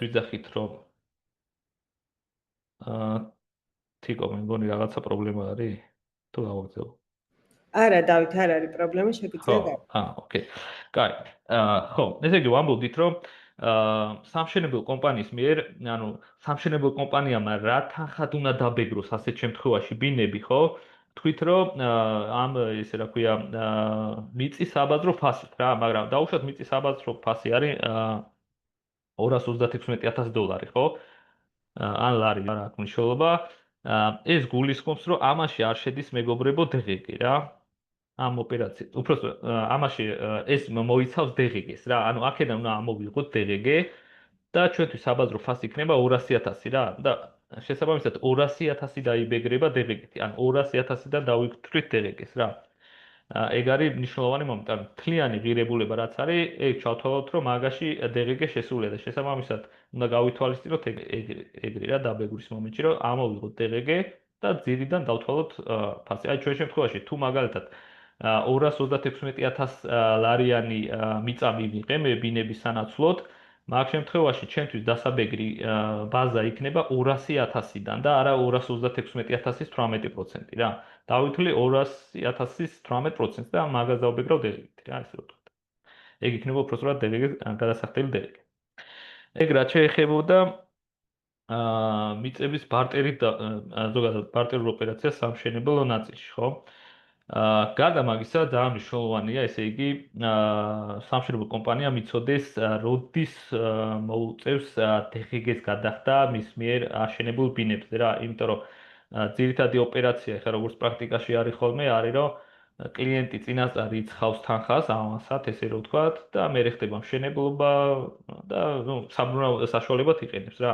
ვიძახით რომ თიკო მე მგონი რაღაცა პრობლემა არის თუ გავაგზავნე არა დავით არ არის პრობლემა შეგიძლია ხო ოკეი კაი ხო ესე იგი ვამბობდით რომ სამშენებლო კომპანიის მიერ ანუ სამშენებლო კომპანიამ რა თანხად უნდა დაბეგროს ასეთ შემთხვევაში ბინები ხო თქვით რომ ამ ესე რა ქვია მიწის საბაზრო ფასით რა მაგრამ დაუშვათ მიწის საბაზრო ფასი არის $236,000 ხო ან ლარი რა აქვს მნიშვნელობა ეს გულისხმობს რომ ამაში არ შედის მეგობრებო დღეგი რა ამ ოპერაციას უბრალოდ ამაში ეს მოიცავს დღეგეს რა ანუ აქედან უნდა ამოვიღოთ დღეგე და ჩვენთვის საბაზრო ფასი იქნება 200,000 რა და შესაბამისად 200,000 დაიბეგრება დღეგეთი ან 200,000-დან დავიკვირთ დღეგეს რა ეგ არის მნიშვნელოვანი მომენტი ანუ თლიანი ღირებულება რაც არის ეგ ჩავთვალოთ რომ მაგაში დღეგე შესულია და შესაბამისად უნდა გავითვალისწინოთ ეგრე რა დაბეგრის მომენტში რომ ამოვიღოთ დღეგე და ძირიდან დავთვალოთ ფასი აი ჩვენ შემთხვევაში თუ მაგალითად 236,000 ლარიანი მიწა მივიღე მე ბინების სანაცვლოდ მაგ შემთხვევაში ჩვენთვის დასაბეგრი ბაზა იქნება 200,000-დან და არა 236,000-ის 18% რა დავითვლი 200,000-ის 18% და მაგას დავბეგრავ დღეგით რა ესე ვთქვათ ეგ იქნება უბრალოდ დღეგე გადასახდელი დღეგე ეგ რაც შეეხებოდა მიწების ბარტერით ზოგადად ბარტერულ ოპერაციას სამშენებლო ნაწილში ხო გარდა მაგისა ძალიან მნიშვნელოვანია ესე იგი სამშენებლო კომპანია მიცოდეს როდის მოუწევს დღეგეს გადახდა მის მიერ აშენებულ ბინებზე რა იმიტომ რომ ძირითადი ოპერაცია ხა როგორც პრაქტიკაში არის ხოლმე არის რომ კლიენტი წინასწარ იცხავს თანხას ავანსად ესე რომ ვთქვათ და მე ხდება მშენებლობა და ნუ საბრუნავ საშუალებად იყენებს რა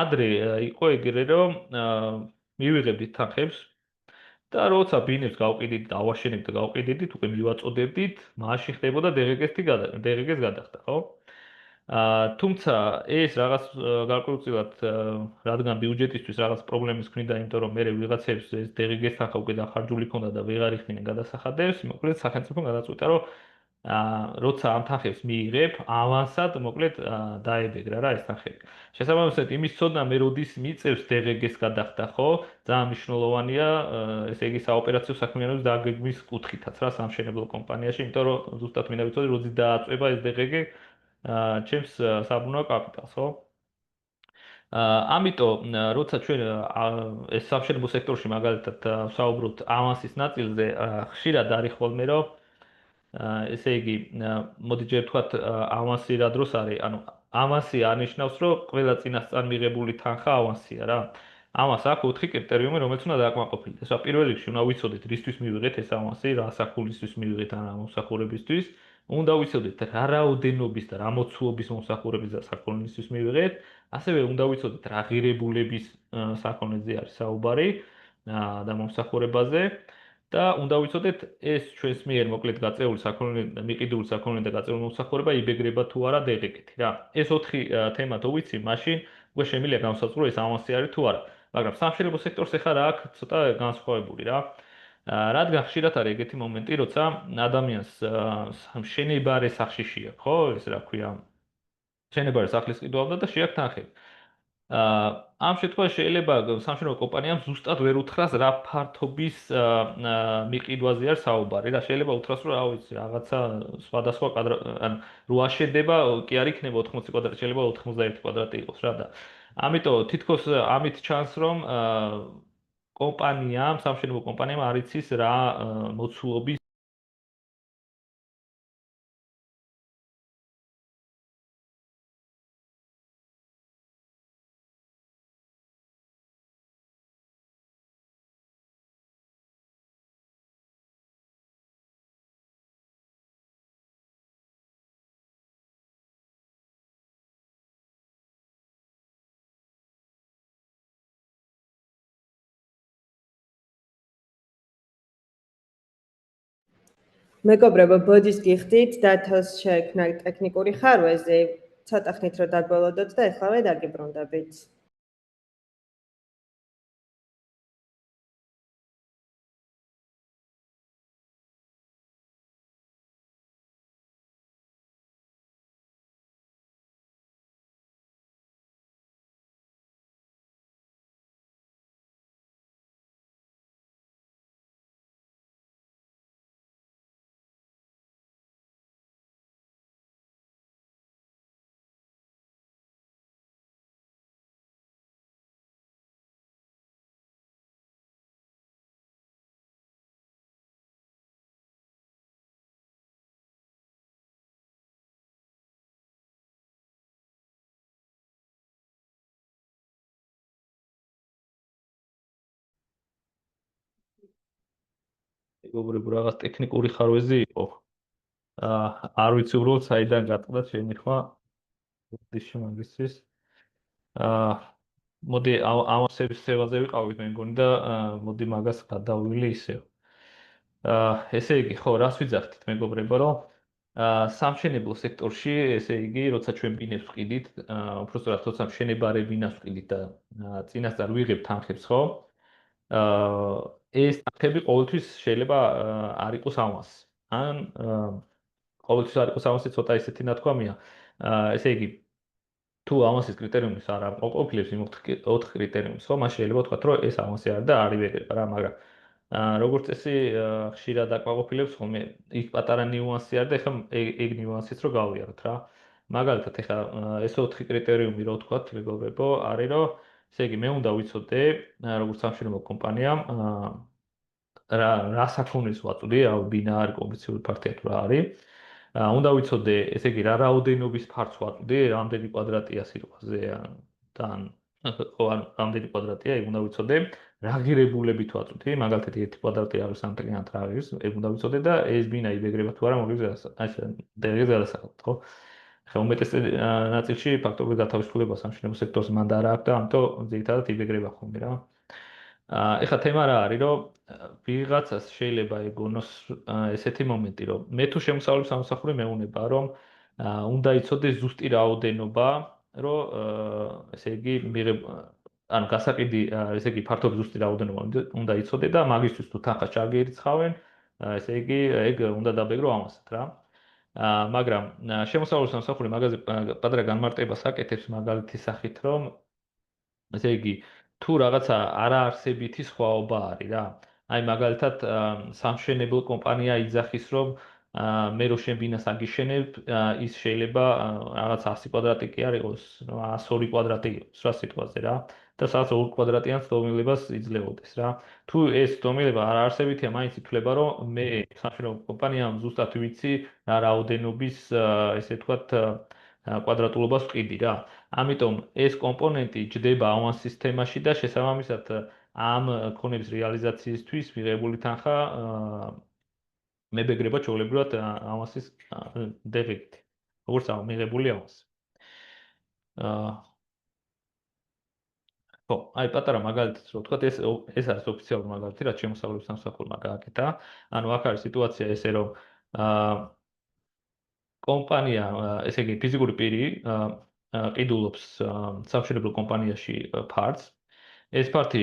ადრე იყო ეგრე რომ მივიღებდით თანხებს და როცა ბინებს გავყიდით და ავაშენებთ და გავყიდით უკვე მივაწოდებდით მაშინ ხდებოდა დღეგეს გადახდა ხო თუმცა ეს რაღაც გარკვეულწილად რადგან ბიუჯეტისთვის რაღაც პრობლემის ქმნიდა იმიტომ რომ მე ვიღაცებს ეს დღეგეს თანხა უკვე დახარჯული ქონდა და ვეღარ იხდიდნენ გადასახადებს მოკლედ სახელმწიფომ გადაწყვიტა რომ როცა ამ თანხებს მიიღებ ავანსად მოკლედ დაებეგრა რა ეს თანხები შესაბამისად იმის ცოდნა მე როდის მიწევს დღეგეს გადახდა ხო ძალიან მნიშვნელოვანია ესე იგი საოპერაციო საქმიანობის დაგეგმვის კუთხითაც რა სამშენებლო კომპანიაში იმიტომ რომ ზუსტად მინდა ვიცოდე როდის დააწובה ეს დღეგე ჩემს საბრუნავ კაპიტალს ხო ამიტომ როცა ჩვენ ეს სამშენებლო სექტორში მაგალითად ვსაუბრობთ ავანსის ნაწილზე ხშირად არის ხოლმე რომ ესე იგი მოდი ჯერ ვთქვათ ავანსი რა დროს არის ანუ ავანსი არნიშნავს რომ ყველა წინასწარ მიღებული თანხა ავანსია რა ამას აქვს 4 კრიტერიუმი რომელიც უნდა დააკმაყოფილდეს რა პირველ რიგში უნდა ვიცოდეთ რისთვის მივიღეთ ეს ავანსი რა სახულისთვის მივიღეთ ან მომსახურებისთვის უნდა ვიცოდეთ რა რაოდენობის და რა მოცულობის მომსახურების და საქონლისთვის მივიღეთ ასევე უნდა ვიცოდეთ რა ღირებულების საქონლებზე არის საუბარი და მომსახურებაზე და უნდა ვიცოდეთ ეს ჩვენს მიერ მოკლედ გაწეული საქონლე მიყიდული საქონლე და გაწეული მომსახურება იბეგრება თუ არა დღეგეთი რა ეს 4 თემა თუ ვიცი მაშინ უკვე შემიძლია განსაზღვრო ეს ავანსი არის თუ არა მაგრამ სამშენებლო სექტორს ეხლა რა აქვს ცოტა განსხვავებული რა რადგან ხშირად არის ეგეთი მომენტი როცა ადამიანს შენებარე სახში შეაქვს ხო ეს რა ქვია შენებარე სახლის ყიდვა და შეაქვს თანხები ამ შემთხვევაში შეიძლება სამშენებლო კომპანიამ ზუსტად ვერ უთხრას რა ფართობის მიყიდვაზე არის საუბარი რა შეიძლება უთხრას რომ რა ვიცი რაღაცა სხვადასხვა ან რო აშენდება კი არ იქნება 80 კვადრატი შეიძლება 91 კვადრატი იყოს რა და ამიტომ თითქოს ამით ჩანს რომ კომპანიამ სამშენებლო კომპანიამ არ იცის რა მოცულობის მეგობრებო, ბოდიშ გიხდით, დათოს შეექმნა ტექნიკური ხარვეზი, ცოტა ხნით რომ დაგველოდოთ და ეხლავე დაგიბრუნდებით. მეგობრებო, რაღაც ტექნიკური ხარვეზი იყო. არ ვიცი უბრალოდ საიდან გატყდა ჩემი ხმა. ოდიში მაგისტრის. მოდი ამასების სევაზე ვიყავით მე მგონი და მოდი მაგას გადავვილი ისევ. ესე იგი, ხო, რას ვიძახდით მეგობრებო, რომ სამშენებლო სექტორში, ესე იგი, როცა ჩვენ ბინებს ვყიდით, უბრალოდ როცა მშენებარე ბინას ვყიდით და წინასწარ ვიღებთ თანხებს, ხო? ეს თანხები ყოველთვის შეიძლება არ იყოს ამას. ან ყოველთვის არ იყოს ამასი ცოტა ისეთი ნათქვამია. ესე იგი, თუ ამასის კრიტერიუმის არ ამყოფილებს იმ 4 კრიტერიუმს, ხო, მას შეიძლება ვთქვათ, რომ ეს ამასი არის და არ ივეგება რა, მაგრამ როგორც წესი ხშირად აკმაყოფილებს ხოლმე იქ პატარა ნიუანსი არის და ეხლა ეგ ნიუანსიც რო გავიაროთ რა. მაგალითად ეხლა ეს 4 კრიტერიუმი რო ვთქვათ, მეგობრებო, არის რომ ესე იგი მე უნდა ვიცოდე როგორც სამშენებლო კომპანიამ რა საქონელს ვაწვდი, ბინა არის კომერციული ფართია თუ რა არის. უნდა ვიცოდე, ესე იგი, რა რაოდენობის ფართს ვაწვდი, რამდენი კვადრატია სიტყვაზე თან ხო, ან რამდენი კვადრატია, ეგ უნდა ვიცოდე. რა ღირებულებით ვაწვდი, მაგალითად 1 კვადრატი არის სამტრიანად რა არის, ეგ უნდა ვიცოდე და ეს ბინა იბეგრება თუ არა მოგიზარდა, აი ეს დერეგზე გადასახადოთ, ხო? ხა უმეტეს ნაწილში ფაქტობრივ გათავისუფლება სამშენებლო სექტორს მანდ არ აქვს და ამიტომ ძირითადად იბეგრება ხოლმე რა. ეხლა თემა რა არის, რომ ვიღაცას შეიძლება ეგონოს ესეთი მომენტი, რომ მე თუ შემოსავლებს სამსახური მეუნება, რომ უნდა იცოდე ზუსტი რაოდენობა, რომ ესე იგი ანუ გასაყიდი, ესე იგი ფართობის ზუსტი რაოდენობა უნდა იცოდე და მაგისთვის თუ თანხა ჩაგერიცხავენ, ესე იგი ეგ უნდა დაბეგრო ამასაც რა. მაგრამ შემოსავლების სამსახური მაგაზე პატარა განმარტებას აკეთებს მაგალითის სახით, რომ ესე იგი თუ რაღაცა არაარსებითი სხვაობა არის რა. აი მაგალითად სამშენებლო კომპანია იძახის რომ მე რო შენ ბინას აგიშენებ, ის შეიძლება რაღაც 100 კვადრატი კი არ იყოს, 102 კვადრატი იყოს რა სიტყვაზე რა. და სადაც 2 კვადრატიან ცდომილებას იძლეოდეს რა. თუ ეს ცდომილება არაარსებითია, მაინც ითვლება რომ მე სამშენებლო კომპანიამ ზუსტად ვიცი რა რაოდენობის ესე ვთქვათ კვადრატულობას ვყიდი რა. ამიტომ ეს კომპონენტი ჯდება ავანს სისტემაში და შესაბამისად ამ ქონების რეალიზაციისთვის მიღებული თანხა მებეგრება ჩვეულებრივად ავანსის დეფექტი. როგორც მიღებული ავანსი. ხო, აი პატარა მაგალითად რო ვთქვათ, ეს არის ოფიციალური მაგალითი, რაც შემოსავლების სამსახურმა გააკეთა. ანუ აქ არის სიტუაცია ესე რომ კომპანია, ესე იგი ფიზიკური პირი ყიდულობს სამშენებლო კომპანიაში ფართს. ეს ფართი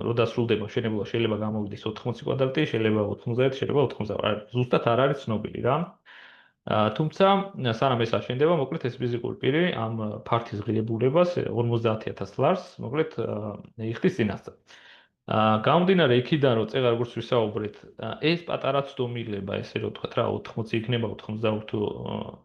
რო დასრულდება მშენებლობა შეიძლება გამოვიდეს 80 კვადრატი, შეიძლება 90, შეიძლება 90. ზუსტად არ არის ცნობილი რა. თუმცა სანამ ეს აშენდება, მოკლედ ეს ფიზიკური პირი ამ ფართის ღირებულებას 50000 ლარს, მოკლედ იხდის წინასწარ. გამომდინარე იქიდან რომ წეღარ როგორც ვისაუბრეთ, ეს პატარა ცდომილება, ესე რომ ვთქვათ რა 80 იქნება, 82 თუ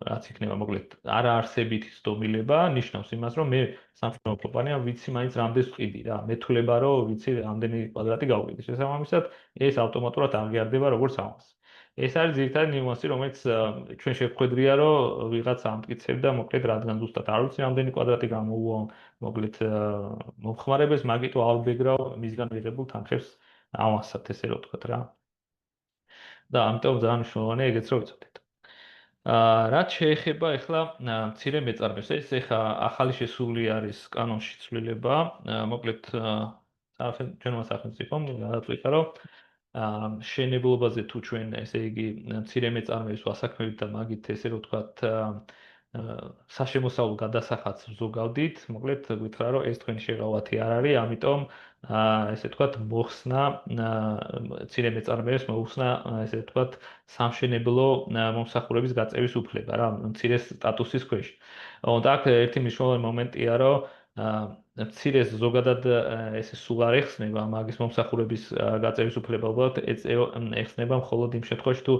რაც იქნება, მოკლედ არაარსებითი ცდომილება ნიშნავს იმას, რომ მე სამშენებლო კომპანია ვიცი მაინც რამდენს ვყიდი რა. მეთვლება რომ ვიცი რამდენი კვადრატი გავყიდი. შესაბამისად, ეს ავტომატურად აღიარდება როგორც ამას. ეს არის ძირითადი ნიუანსი, რომელიც ჩვენ შევხვედრია, რომ ვიღაც ამტკიცებ და მოკლედ რადგან ზუსტად არ ვიცი რამდენი კვადრატი გამოუვა, მოკლედ მომხმარებელს მაგიტო ავბეგრავ მისგან მიღებულ თანხებს ავანსად, ესე რომ ვთქვათ რა. და ამიტომ ძალიან მნიშვნელოვანია ეგეც რომ ვიცოდეთ. რაც შეეხება ახლა მცირე მეწარმეს, ეს ახლა ახალი შესული არის კანონში ცვლილება, მოკლედ ჩვენმა სახელმწიფომ გადაწყვიტა, რომ შენებლობაზე თუ ჩვენ ესე იგი მცირე მეწარმეებს ვასაქმებით და მაგით ესე რომ ვთქვათ საშემოსავლო გადასახადს ვზოგავდით, მოკლედ გითხრა რომ ეს თქვენი შეღავათი არ არის, ამიტომ ესე ვთქვათ მოხსნა მცირე მეწარმეებს მოხსნა ესე ვთქვათ სამშენებლო მომსახურების გაწევის უფლება რა, მცირე სტატუსის ქვეშ. და აქ ერთი მნიშვნელოვანი მომენტია, რომ მცირეს ზოგადად ესე სულ არ ეხსნება მაგის მომსახურების გაწევის უფლება, უბრალოდ ეხსნება მხოლოდ იმ შემთხვევაში, თუ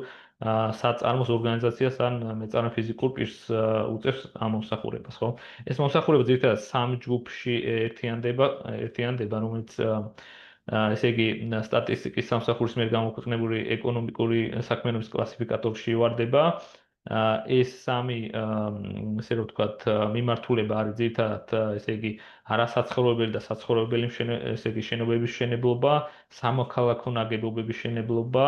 საწარმოს ორგანიზაციას ან მეწარმე ფიზიკურ პირს უწევს ამ მომსახურებას, ხო? ეს მომსახურება ძირითადად 3 ჯგუფში ერთიანდება, რომელიც ესე იგი სტატისტიკის სამსახურის მიერ გამოქვეყნებული ეკონომიკური საქმიანობის კლასიფიკატორში ივარდება. ეს სამი ესე რომ ვთქვათ მიმართულება არის ძირითადად ესე იგი არასაცხოვრებელი და საცხოვრებელი ესე იგი შენობების მშენებლობა, სამოქალაქო ნაგებობების მშენებლობა,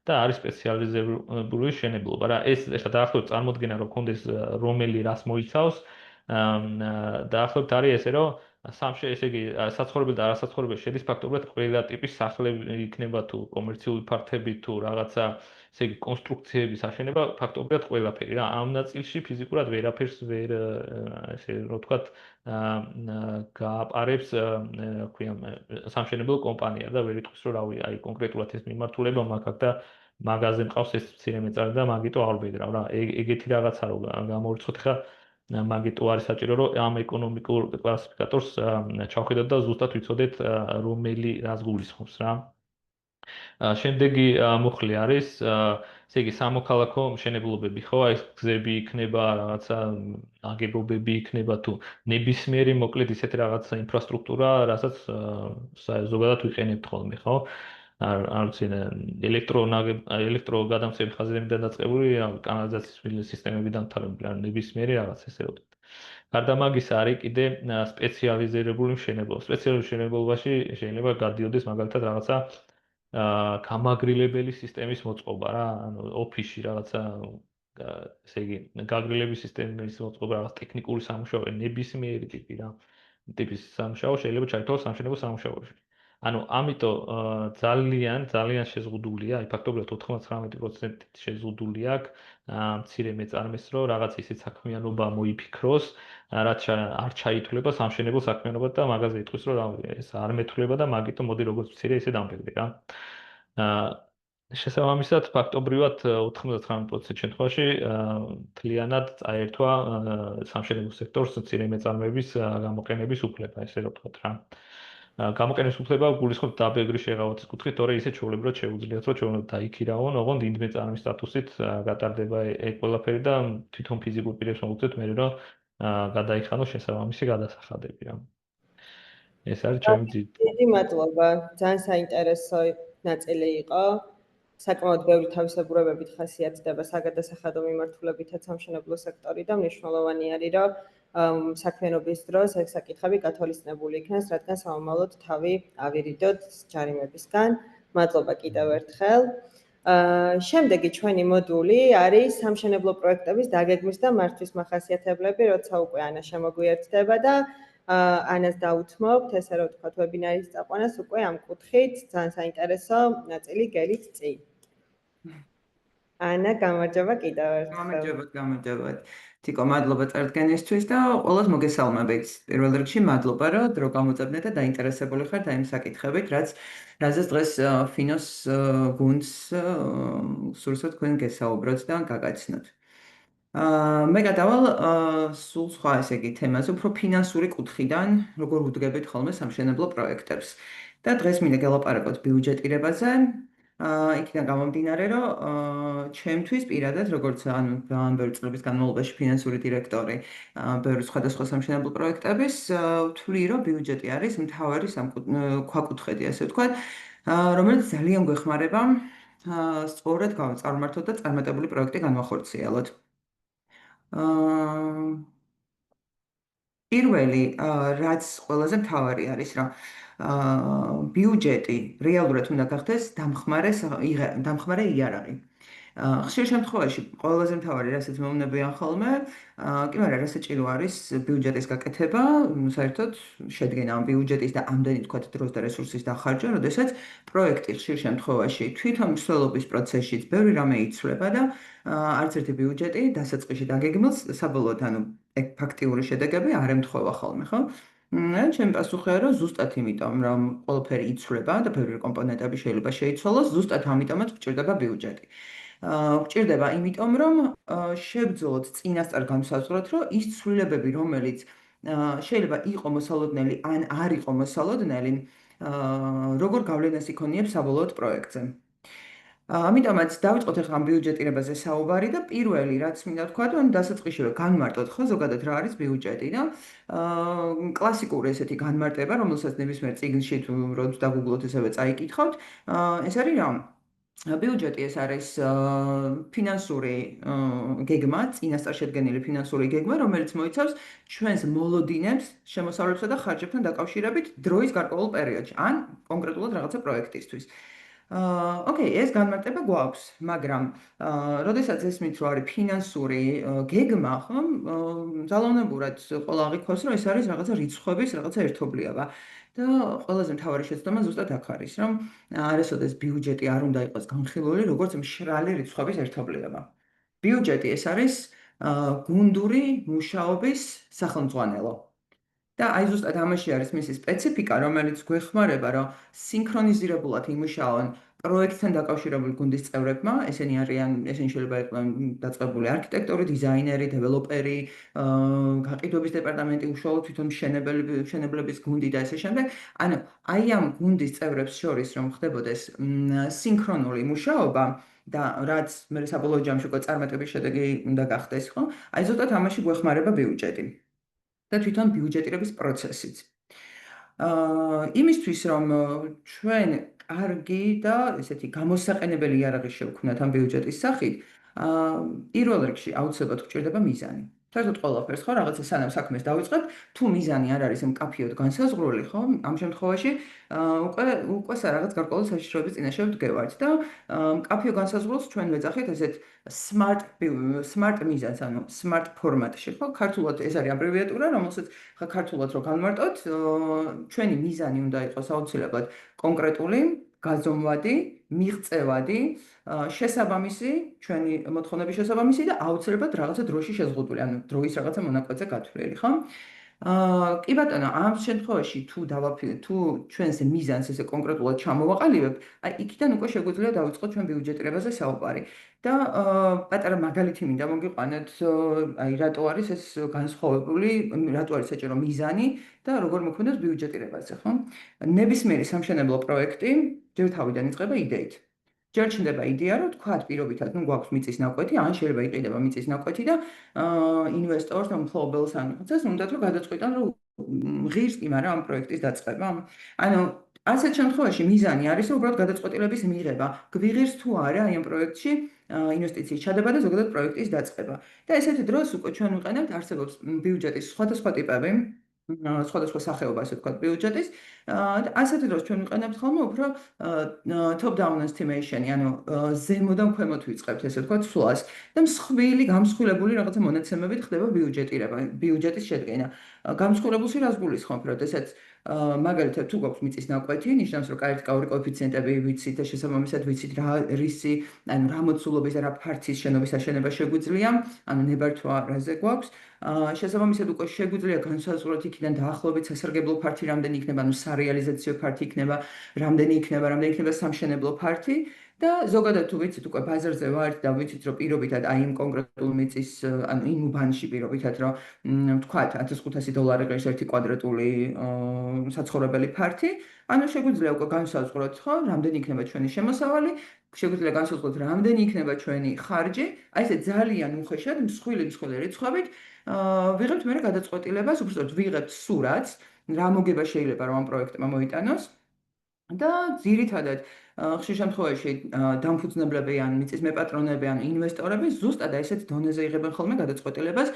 და არის სპეციალიზებული მშენებლობა რა. ეს ეხლა დაახლოებით წარმოდგენა რომ კონდეს რომელი რას მოიცავს, დაახლოებით არის ესე რომ ესე იგი საცხოვრებელი და არასაცხოვრებელი შედის ფაქტობრივად ყველა ტიპის სახლები იქნება თუ კომერციული ფართები თუ რაღაცა ესე იგი კონსტრუქციების აშენება ფაქტობრივად ყველაფერი რა. ამ ნაწილში ფიზიკურად ვერაფერს ვერ ესე რომ ვთქვათ გააპარებს ქვია სამშენებლო კომპანია და ვერ იტყვის რომ რავი აი კონკრეტულად ეს მიმართულება მაგ და მაგაზე მყავს ეს მცირე მეწარი და მაგიტო არ ვბედრავ რა. ეგეთი რაღაცა რომ გამორიცხოთ ხა მაგიტო არის საჭირო რომ ამ ეკონომიკურ კლასიფიკატორს ჩავხედოთ და ზუსტად ვიცოდეთ რომელი რას გულისხმობს რა. შემდეგი მუხლი არის ესე იგი სამოქალაქო მშენებლობები ხო აი გზები იქნება რაღაცა ნაგებობები იქნება თუ ნებისმიერი მოკლედ ისეთი რაღაცა ინფრასტრუქტურა რასაც ზოგადად ვიყენებთ ხოლმე ხო არ ვიცი ელექტროგადამცემი ხაზებიდან დაწყებული კანალიზაციის სისტემებიდან თარგმნილი ნებისმიერი რაღაც ესე რომ გარდა მაგისა არის კიდე სპეციალიზირებული მშენებლობა. სპეციალურ მშენებლობაში შეიძლება გადიოდეს მაგალითად რაღაცა გამაგრილებელი სისტემის მოწყობა რა, ანუ ოფისში რაღაცა ესე იგი გაგრილების სისტემის მოწყობა რაღაც ტექნიკური სამუშაო, ნებისმიერი ტიპის სამუშაო შეიძლება ჩაითვალოს სამშენებლო სამუშაოებში. ანუ ამიტომ ძალიან შეზღუდულია, აი ფაქტობრივად 99% შეზღუდული აქვს მცირე მეწარმეს რომ რაღაც ისეთ საქმიანობა მოიფიქროს, რაც არ ჩაითვლება სამშენებლო საქმიანობა და მაგაზე იტყვის რომ ეს არ მეთვლება და მაგიტომ მოდი როგორც მცირე ისე დამბეგდე რა. შესაბამისად ფაქტობრივად 99% შემთხვევაში მთლიანად წაერთვა სამშენებლო სექტორს მცირე მეწარმეების გამოყენების უფლება, ესე რომ ვთქვათ რა. გამოყენების უფლება გულისხმობს დაბეგრის შეღავათის კუთხით, თორე ისე ჩვეულებრივად შეუძლიათ რომ ჩვენ დაიქირავონ, ოღონდ იმ მეწარმის სტატუსით გატარდება ეგ ყველაფერი და თვითონ ფიზიკურ პირებს მოუწევთ მე რომ გადაიხადოს შესაბამისი გადასახადები რა. ეს არის ჩემი დიდი მადლობა. ძალიან საინტერესო ნაწილი იყო. საკმაოდ ბევრი თავისებურებებით ხასიათდება საგადასახადო მიმართულებითაც სამშენებლო სექტორი და მნიშვნელოვანი არის რომ საქმიანობის დროს ეს საკითხები გათვალისწინებული იქნას, რადგან სამომავლოდ თავი ავირიდოთ ჯარიმებისგან. მადლობა კიდევ ერთხელ. შემდეგი ჩვენი მოდული არის სამშენებლო პროექტების დაგეგმვის და მართვის მახასიათებლები, როცა უკვე ანა შემოგვიერთდება და ანას დაუთმობთ, ესე რომ ვთქვათ, ვებინარის წაყვანას უკვე ამ კუთხით ძალიან საინტერესო ნაწილი გელით წინ. ანა, გამარჯობა კიდევ ერთხელ. გამარჯობა. თიკო, მადლობა წარდგენისთვის და ყველას მოგესალმებით. პირველ რიგში მადლობა, რომ დრო გამოძებნეთ და დაინტერესებული ხართ აი ამ საკითხებით, რაზეც დღეს ფინოს გუნდს სურსათ თქვენ გესაუბროთ და გაგაცნოთ. მე გადავალ სულ სხვა ესე იგი თემაზე, უფრო ფინანსური კუთხიდან, როგორ უდგებით ხოლმე სამშენებლო პროექტებს. და დღეს მინდა გელაპარაკოთ ბიუჯეტირებაზე. იქიდან გამომდინარე, რომ ჩემთვის პირადად, როგორც ანუ ძალიან ბევრი წლების განმავლობაში ფინანსური დირექტორი ბევრი სხვადასხვა სამშენებლო პროექტების, ვთვლი, რომ ბიუჯეტი არის მთავარი ქვაკუთხედი, ასე ვთქვათ, რომელიც ძალიან გვეხმარება სწორად წარმართოთ და წარმატებული პროექტი განვახორციელოთ. პირველი, რაც ყველაზე მთავარი არის, რომ ბიუჯეტი რეალურად უნდა გახდეს დამხმარე იარაღი. ხშირ შემთხვევაში ყველაზე მთავარი, რასაც მეუბნებიან ხოლმე, კი მაგრამ რა საჭირო არის ბიუჯეტის გაკეთება, საერთოდ შედგენა ამ ბიუჯეტის და ამდენი თქვათ დროს და რესურსის დახარჯვა, როდესაც პროექტი ხშირ შემთხვევაში თვითონ მსვლელობის პროცესშიც ბევრი რამე იცვლება და არც ერთი ბიუჯეტი დასაწყისში დაგეგმილს საბოლოოდ ანუ ეგ ფაქტიური შედეგები არ ემთხვევა ხოლმე, ხო? ჩემი პასუხია, რომ ზუსტად იმიტომ, რომ ყველაფერი იცვლება და ბევრი კომპონენტები შეიძლება შეიცვალოს, ზუსტად ამიტომაც გვჭირდება ბიუჯეტი. გვჭირდება იმიტომ, რომ შევძლებთ წინასწარ განსაზღვროთ, რომ ის ცვლილებები, რომელიც შეიძლება იყო მოსალოდნელი ან არ იყო მოსალოდნელი, როგორ გავლენას იქონიებს საბოლოოდ პროექტზე. ამიტომაც დავიწყოთ ახლა ამ ბიუჯეტირებაზე საუბარი და პირველი რაც მინდა ვთქვა, ანუ დასაწყისშივე განმარტოთ ხო ზოგადად რა არის ბიუჯეტი და კლასიკური ესეთი განმარტება, რომელსაც ნებისმიერ წიგნში თუ როდის დაგუგლოთ ესევე წაიკითხავთ, ეს არის რა? ბიუჯეტი ეს არის ფინანსური გეგმა, წინასწარ შედგენილი ფინანსური გეგმა, რომელიც მოიცავს ჩვენს მოლოდინებს, შემოსავლებსა და ხარჯებთან დაკავშირებით დროის გარკვეულ პერიოდში, ან კონკრეტულად რაღაცა პროექტისთვის. ოკეი, ეს განმარტება გვაქვს, მაგრამ როდესაც ესმით, რომ არის ფინანსური გეგმა, ხომ? ძალაუნებურად ყველა აღიქواس, რომ ეს არის რაღაცა რიცხვების, რაღაცა ერთობლიობა. და ყველაზე მთავარი შეცდომა ზუსტად აქ არის, რომ არასოდეს ბიუჯეტი არ უნდა იყოს განხილული, როგორც მშრალი რიცხვების ერთობლიობა. ბიუჯეტი ეს არის გუნდური მუშაობის სახელმძღვანელო. და აი ზუსტად ამაში არის მისი სპეციფიკა, რომელიც გვეხმარება, რომ სინქრონიზირებულად იმუშაონ პროექტთან დაკავშირებული გუნდის წევრებმა, ესენი შეიძლება იყვნენ დაწყებული არქიტექტორი, დიზაინერი, დეველოპერი, გაყიდვების დეპარტამენტი, უშუალოდ თვითონ მშენებლების გუნდი და ესე შემდეგ. ანუ აი ამ გუნდის წევრებს შორის რომ ხდებოდეს სინქრონული მუშაობა და რაც მე საბოლოო ჯამში უკვე წარმატების შედეგი უნდა გახდეს, ხო? აი ზუსტად ამაში გვეხმარება ბიუჯეტი. და თვითონ ბიუჯეტირების პროცესიც. იმისთვის რომ ჩვენ კარგი და ესეთი გამოსაყენებელი იარაღი შევქმნათ ამ ბიუჯეტის სახით, პირველ რიგში აუცილებლად გვჭირდება მიზანი. საერთოდ ყველაფერს ხო რაღაცა სანამ საქმეს დავიწყებთ, თუ მიზანი არ არის მკაფიოდ განსაზღვრული, ხო? ამ შემთხვევაში უკვე რაღაც გარკვეული საშიშროების წინაშე ვდგევართ და მკაფიო განსაზღვრულს ჩვენ ვეძახით ესეთ smart მიზანს, ანუ smart ფორმატში, ხო? ქართულად ეს არის აბრევიატურა, რომელსაც ხა ქართულად რო განმარტოთ, ჩვენი მიზანი უნდა იყოს აუცილებლად კონკრეტული, გაზომვადი, მიღწევადი, შესაბამისი, ჩვენი მოთხოვნების შესაბამისი და აუცილებლად რაღაცა დროში შეზღუდული, ანუ დროის რაღაცა მონაკვეთზე გათვლილი, ხო? კი ბატონო, ამ შემთხვევაში თუ ჩვენს მიზანს ესე კონკრეტულად ჩამოვაყალიბებთ, აი იქიდან უკვე შეგვიძლია დავიწყოთ ჩვენ ბიუჯეტირებაზე საუბარი. და პატარა მაგალითი მინდა მოგიყვანოთ, აი რატო არის ეს განსხვავებული, რატო არის საჭირო მიზანი და როგორ მოქმედებს ბიუჯეტირებაზე, ხო? ნებისმიერი სამშენებლო პროექტი ჯერ თავიდან იწყება იდეით. ჯერ ჩნდება იდეა, რომ თქვათ პირობითად, ну გვაქვს მიწის ნაკვეთი, ან შეიძლება იყიდება მიწის ნაკვეთი და ინვესტორს ან მფლობელს ან რაღაცას უნდათ რომ გადაწყვიტონ, რომ ღირს კი, მაგრამ ამ პროექტის დაწყება. ანუ ასეთ შემთხვევაში მიზანი არის უბრალოდ გადაწყვეტილების მიღება. გვიღირს თუ არა აი ამ პროექტში ინვესტიციის ჩადება და ზოგადად პროექტის დაწყება. და ესეთ დროს უკვე ჩვენ ვიყენებთ არსებობს ბიუჯეტის სხვადასხვა ტიპები, სხვადასხვა სახეობა, ასე ვთქვათ, ბიუჯეტის. და ასეთ დროს ჩვენ ვიყენებთ ხოლმე უფრო top down estimation-ი, ანუ ზემოდან ქვემოთ ვიწყებთ, ესე ვთქვათ, სვლას და მსხვილი, გამსხვილებული რაღაცა მონაცემებით ხდება ბიუჯეტირება, ბიუჯეტის შედგენა. გამსხვილებულში რას გულისხმობ, როდესაც მაგალითად თუ გვაქვს მიწის ნაკვეთი, ნიშნავს რომ კაირტკაური კოეფიციენტები ვიცით და შესაბამისად ვიცით რა რისი, ანუ რა მოცულობის და რა ფართის შენობის აშენება შეგვიძლია, ანუ ნებართვა რაზე გვაქვს. შესაბამისად უკვე შეგვიძლია განსაზღვროთ იქიდან დაახლოებით სასარგებლო ფართი რამდენი იქნება, ანუ სარეალიზაციო ფართი იქნება, რამდენი იქნება სამშენებლო ფართი. და ზოგადად თუ ვიცით უკვე ბაზარზე ვართ და ვიცით რომ პირობითად აი იმ კონკრეტულ მიწის ანუ იმ უბანში პირობითად რომ ვთქვათ $1500 ღირს ერთი კვადრატული საცხოვრებელი ფართი, ანუ შეგვიძლია უკვე განსაზღვროთ, ხო, რამდენი იქნება ჩვენი შემოსავალი, შეგვიძლია განსაზღვროთ რამდენი იქნება ჩვენი ხარჯი, აი ესე ძალიან უხეშად მსხვილი რიცხვებით ვიღებთ მე გადაწყვეტილებას, უბრალოდ ვიღებთ სურათს, რა მოგება შეიძლება რომ ამ პროექტმა მოიტანოს. და ძირითადად ხშირ შემთხვევაში დამფუძნებლები ან მიწის მეპატრონები ან ინვესტორები ზუსტად ესეთ დონეზე იღებენ ხოლმე გადაწყვეტილებას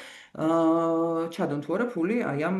ჩადონ თუ არა ფული აი ამ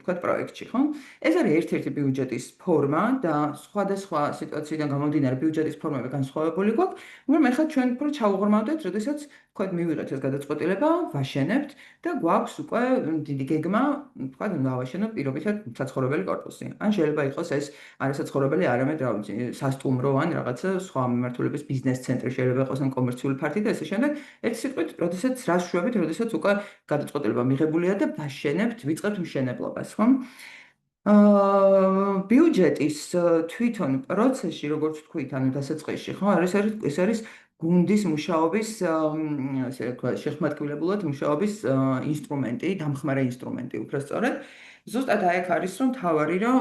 თქვათ პროექტში, ხო? ეს არის ერთ-ერთი ბიუჯეტის ფორმა და სხვადასხვა სიტუაციიდან გამომდინარე ბიუჯეტის ფორმები განსხვავებული გვაქვს, მაგრამ ეხლა ჩვენ უფრო ჩავუღრმავდეთ, როდესაც თქვათ მივიღეთ ეს გადაწყვეტილება, ვაშენებთ და გვაქვს უკვე დიდი გეგმა, თქვათ დავაშენოთ პირობითად საცხოვრებელი კორპუსი. ან შეიძლება იყოს ეს არასაცხოვრებელი, არამედ რა ვიცი, სასტუმრო ან რაღაცა სხვა მიმართულების ბიზნეს ცენტრი შეიძლება იყოს ან კომერციული ფართი და ესე შემდეგ. ერთ სიტყვით, როდესაც რას შვებით, როდესაც უკვე გადაწყვეტილება მიღებულია და ვაშენებთ, ვიწყებთ მშენებლობას, ხო? ბიუჯეტის თვითონ პროცესში, როგორც ვთქვით, ანუ დასაწყისში, ხო, ეს არის გუნდის მუშაობის, ასე ვთქვათ, შეხმატკივრებულად მუშაობის ინსტრუმენტი, დამხმარე ინსტრუმენტი, უფრო სწორად. ზუსტად აი აქ არის რომ თავარი რომ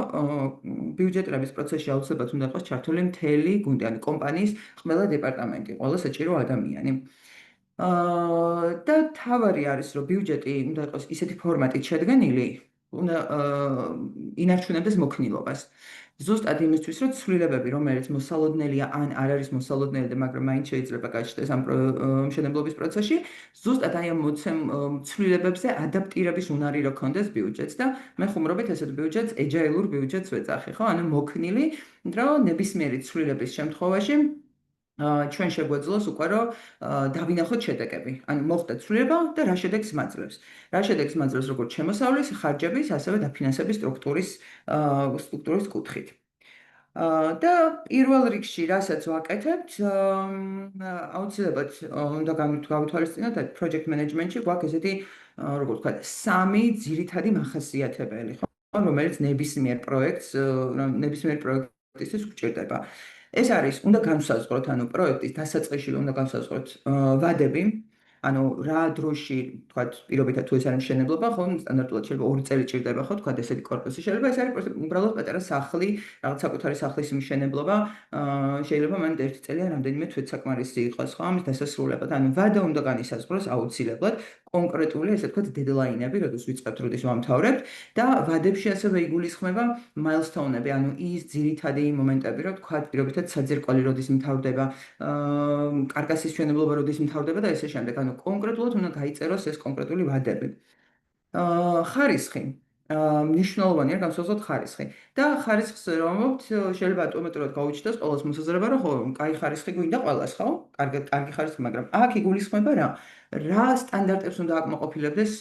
ბიუჯეტირების პროცესში აუცილებლად უნდა იყოს ჩართული მთელი გუნდი, ანუ კომპანიის ყველა დეპარტამენტი, ყველა საჭირო ადამიანი. და თავარი არის რომ ბიუჯეტი უნდა იყოს ისეთი ფორმატით შედგენილი, უნდა ინარჩუნებდეს მოქნილობას. ზუსტად იმისთვის, რომ ცვლილებები, რომელიც მოსალოდნელია ან არ არის მოსალოდნელი და მაგრამ მაინც შეიძლება გაჩნდეს ამ მშენებლობის პროცესში, ზუსტად აი ამ ცვლილებებზე ადაპტირების უნარი რო ქონდეს ბიუჯეტს და მე ხუმრობით ესეთ ბიუჯეტს ეჯაილურ ბიუჯეტს ვეძახი, ხო? ანუ მოქნილი, რომ ნებისმიერი ცვლილების შემთხვევაში ჩვენ შეგვეძლოს უკვე რომ დავინახოთ შედეგები. ანუ მოხდა ცვლილება და რა შედეგს მაძლევს. რა შედეგს მაძლევს როგორც შემოსავლის, ხარჯების, ასევე დაფინანსების სტრუქტურის კუთხით. და პირველ რიგში, რასაც ვაკეთებთ, აუცილებლად უნდა გავითვალისწინოთ project management-ში გვაქვს ესეთი, როგორ ვთქვათ, სამი ძირითადი მახასიათებელი, ხო, რომელიც ნებისმიერ პროექტისთვის გვჭირდება. ეს არის, უნდა განვსაზღვროთ, ანუ პროექტის დასაწყისში უნდა განვსაზღვროთ ვადები, ანუ რა დროში, თქვათ, პირობითად თუ ეს არის მშენებლობა, ხო, სტანდარტულად შეიძლება 2 წელი ჭირდება, ხო, თქვათ, ესეთი корпуსი შეიძლება, ეს არის უბრალოდ პატარა სახლი, რაღაც საკუთარი სახლის მშენებლობა, შეიძლება მან 1 წელი ან რამდენიმე თვით საკმარისი იყოს, ხო, ამის დასასრულებლად. ანუ ვადა უნდა განისაზღვროს აუცილებლად კონკრეტული, ესე ვთქვათ, დედლაინები, როდის ვიწყებთ, როდის ვამთავრებთ და ვადებში ასევე იგულისხმება მაილსტოუნები, ანუ ის ძირითადი მომენტები, რომ თქვათ, პირობითად საძირკველი როდის მთავრდება, კარკასის მშენებლობა როდის მთავრდება და ესე შემდეგ. ანუ კონკრეტულად უნდა გაიწეროს ეს კონკრეტული ვადები. ხარისხი. მნიშვნელოვანია განსაზღვროთ ხარისხი. და ხარისხს რომ ვამბობთ, შეიძლება ავტომატურად გაუჩნდეს ყოველს მოსაზრება, რომ ხო, კაი ხარისხი გვინდა ყველას, ხო? კარგი ხარისხი, მაგრამ აქ იგულისხმება რა სტანდარტებს უნდა აკმაყოფილებდეს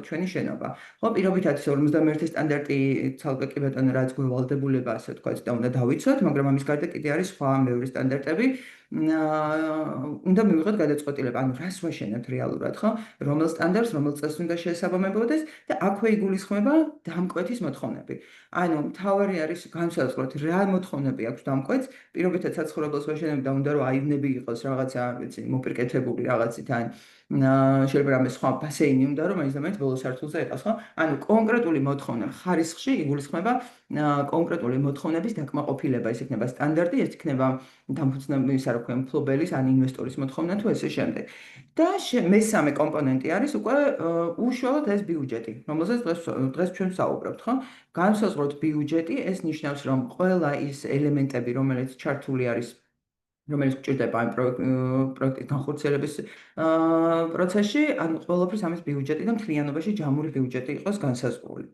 ჩვენი შენობა. ხო, პირობითად 51 სტანდარტი ცალკე კი ბატონო რაც გვევალდებულება, ასე ვთქვათ, და უნდა დავიცვათ, მაგრამ ამის გარდა კიდე არის სხვა მეორე სტანდარტები. უნდა მივიღოთ გადაწყვეტილება, ანუ რას ვაშენებთ რეალურად, ხო? რომელ სტანდარტს, რომელ წესს უნდა შეესაბამებოდეს და აქვე იგულისხმება დამკვეთის მოთხოვნები. ანუ მთავარი არის განსაზღვროთ რა მოთხოვნები აქვს დამკვეთს, პირობითად საცხოვრებელს ვაშენებ და უნდა რომ აივნები იყოს რაღაცა, ვიცი, მოპირკეთებული რაღაცით ან შეიძლება რამე სხვა ბასეინი უნდა რომ მაინც და მაინც ბოლო სართულზე ეყოს, ხო? ანუ კონკრეტული მოთხოვნა ხარისხში იგულისხმება კონკრეტული მოთხოვნების დაკმაყოფილება, ეს იქნება სტანდარტი, ეს იქნება დამფუძნებლის, რა ქვია, მფლობელის ან ინვესტორის მოთხოვნა თუ ესე შემდეგ. და მესამე კომპონენტი არის უკვე უშუალოდ ეს ბიუჯეტი, რომელზეც დღეს ჩვენ ვსაუბრობთ, ხო? განსაზღვროთ ბიუჯეტი, ეს ნიშნავს, რომ ყველა ის ელემენტები, რომელიც ჩართული არის რომელიც გვჭირდება ამ პროექტის განხორციელების პროცესში, ანუ ყველაფრის ამის ბიუჯეტი და მთლიანობაში ჯამური ბიუჯეტი იყოს განსაზღვრული.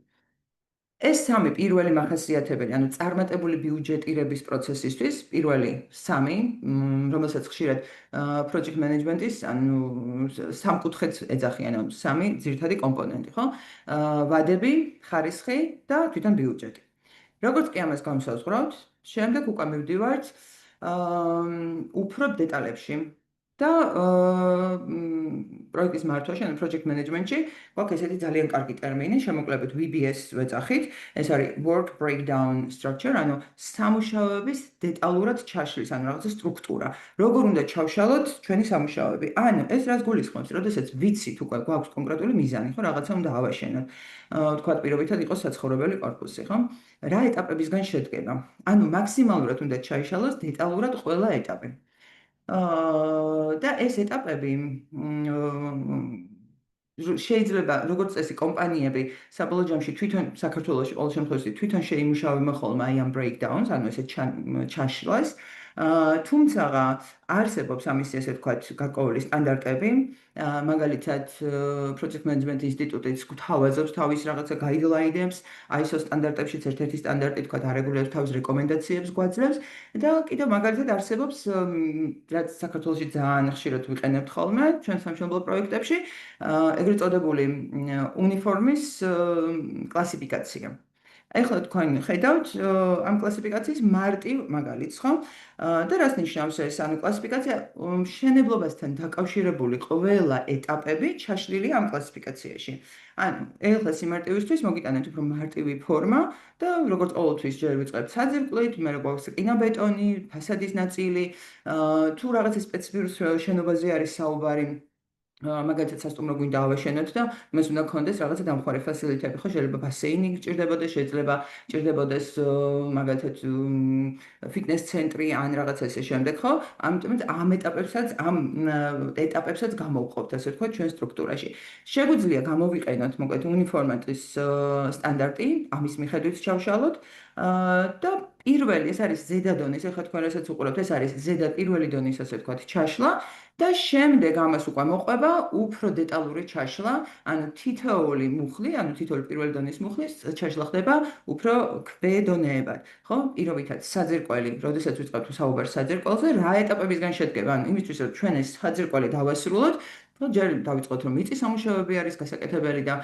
ეს სამი პირველი მახასიათებელი, ანუ წარმატებული ბიუჯეტირების პროცესისთვის, პირველი სამი, რომელსაც ხშირად project management-ის, ანუ სამკუთხედს ეძახიან, ანუ სამი ძირითადი კომპონენტი, ხო? ვადები, ხარისხი და თვითონ ბიუჯეტი. როგორც კი ამას განვსაზღვრავთ, შემდეგ უკვე მივდივართ უფრო დეტალებში და პროექტის მართვაში, ანუ project management-ში გვაქვს ესეთი ძალიან კარგი ტერმინი, შემოკლებით VBS ვეძახით, ეს არის work breakdown structure, ანუ სამუშაოების დეტალურად ჩაშლის, ანუ რაღაცა სტრუქტურა. როგორ უნდა ჩავშალოთ ჩვენი სამუშაოები? ანუ ეს რას გულისხმობს, როდესაც ვიცით უკვე გვაქვს კონკრეტული მიზანი, ხო, რაღაცა უნდა ავაშენოთ. თქვათ პირობითად იყოს საცხოვრებელი корпуსი, ხო? რა ეტაპებისგან შედგება? ანუ მაქსიმალურად უნდა ჩაიშალოს დეტალურად ყველა ეტაპი. და ეს ეტაპები შეიძლება როგორც წესი კომპანიები საბოლოო ჯამში თვითონ საქართველოში ყოველ შემთხვევაში თვითონ შეიმუშავებენ ხოლმე აი ამ breakdowns, ანუ ესე ჩაშლას. თუმცა არსებობს ამის ესე ვთქვათ გარკვეული სტანდარტები, მაგალითად project management ინსტიტუტიც გვთავაზობს თავის რაღაცა guidelines-ებს, ISO სტანდარტებშიც ერთ-ერთი სტანდარტი ვთქვათ არეგულირებს თავის რეკომენდაციებს გვაძლევს და კიდევ მაგალითად არსებობს რაც საქართველოში ძალიან ხშირად ვიყენებთ ხოლმე ჩვენ სამშენებლო პროექტებში, ეგრეთ წოდებული უნიფორმის კლასიფიკაცია. ეხლა თქვენ ხედავთ ამ კლასიფიკაციის მარტივ მაგალითს, ხო? და რას ნიშნავს ეს? ანუ კლასიფიკაცია მშენებლობასთან დაკავშირებული ყველა ეტაპები ჩაშლილია ამ კლასიფიკაციაში. ანუ ეხლა სიმარტივისთვის მოგიტანეთ უფრო მარტივი ფორმა და როგორც ყოველთვის ჯერ ვიწყებთ საძირკვლით, მე გვაქვს კინაბეტონი, ფასადის ნაწილი, თუ რაღაცა სპეციფიური შენობაზე არის საუბარი, მაგალითად სასტუმრო გვინდა ავაშენოთ და მას უნდა გქონდეს რაღაცა დამხმარე ფასილიტები, ხო, შეიძლება ბასეინი გჭირდებოდეს, შეიძლება ჭირდებოდეს მაგალითად ფიტნეს ცენტრი ან რაღაცა ესე შემდეგ, ხო? ამიტომ ამ ეტაპებსაც გამოვყოფთ, ასე ვთქვათ, ჩვენ სტრუქტურაში. შეგვიძლია გამოვიყენოთ, მოკლედ, უნიფორმატის სტანდარტი, ამის მიხედვით ჩავშალოთ და პირველი ეს არის ზედა დონის, ეხლა თქვენ რასაც უყურებთ, ეს არის ზედა პირველი დონის, ასე ვთქვათ, ჩაშლა და შემდეგ ამას უკვე მოყვება უფრო დეტალური ჩაშლა, ანუ თითოეული მუხლი, ანუ თითოეული პირველი დონის მუხლის ჩაშლა ხდება უფრო ქვედონეებად, ხო? პირობითად საძირკველი, როდესაც ვიწყებთ საუბარს საძირკველზე, რა ეტაპებისგან შედგება? ანუ იმისთვის, რომ ჩვენ ეს საძირკველი დავასრულოთ, ჯერ დავიწყოთ, რომ მიწის სამუშაოები არის გასაკეთებელი და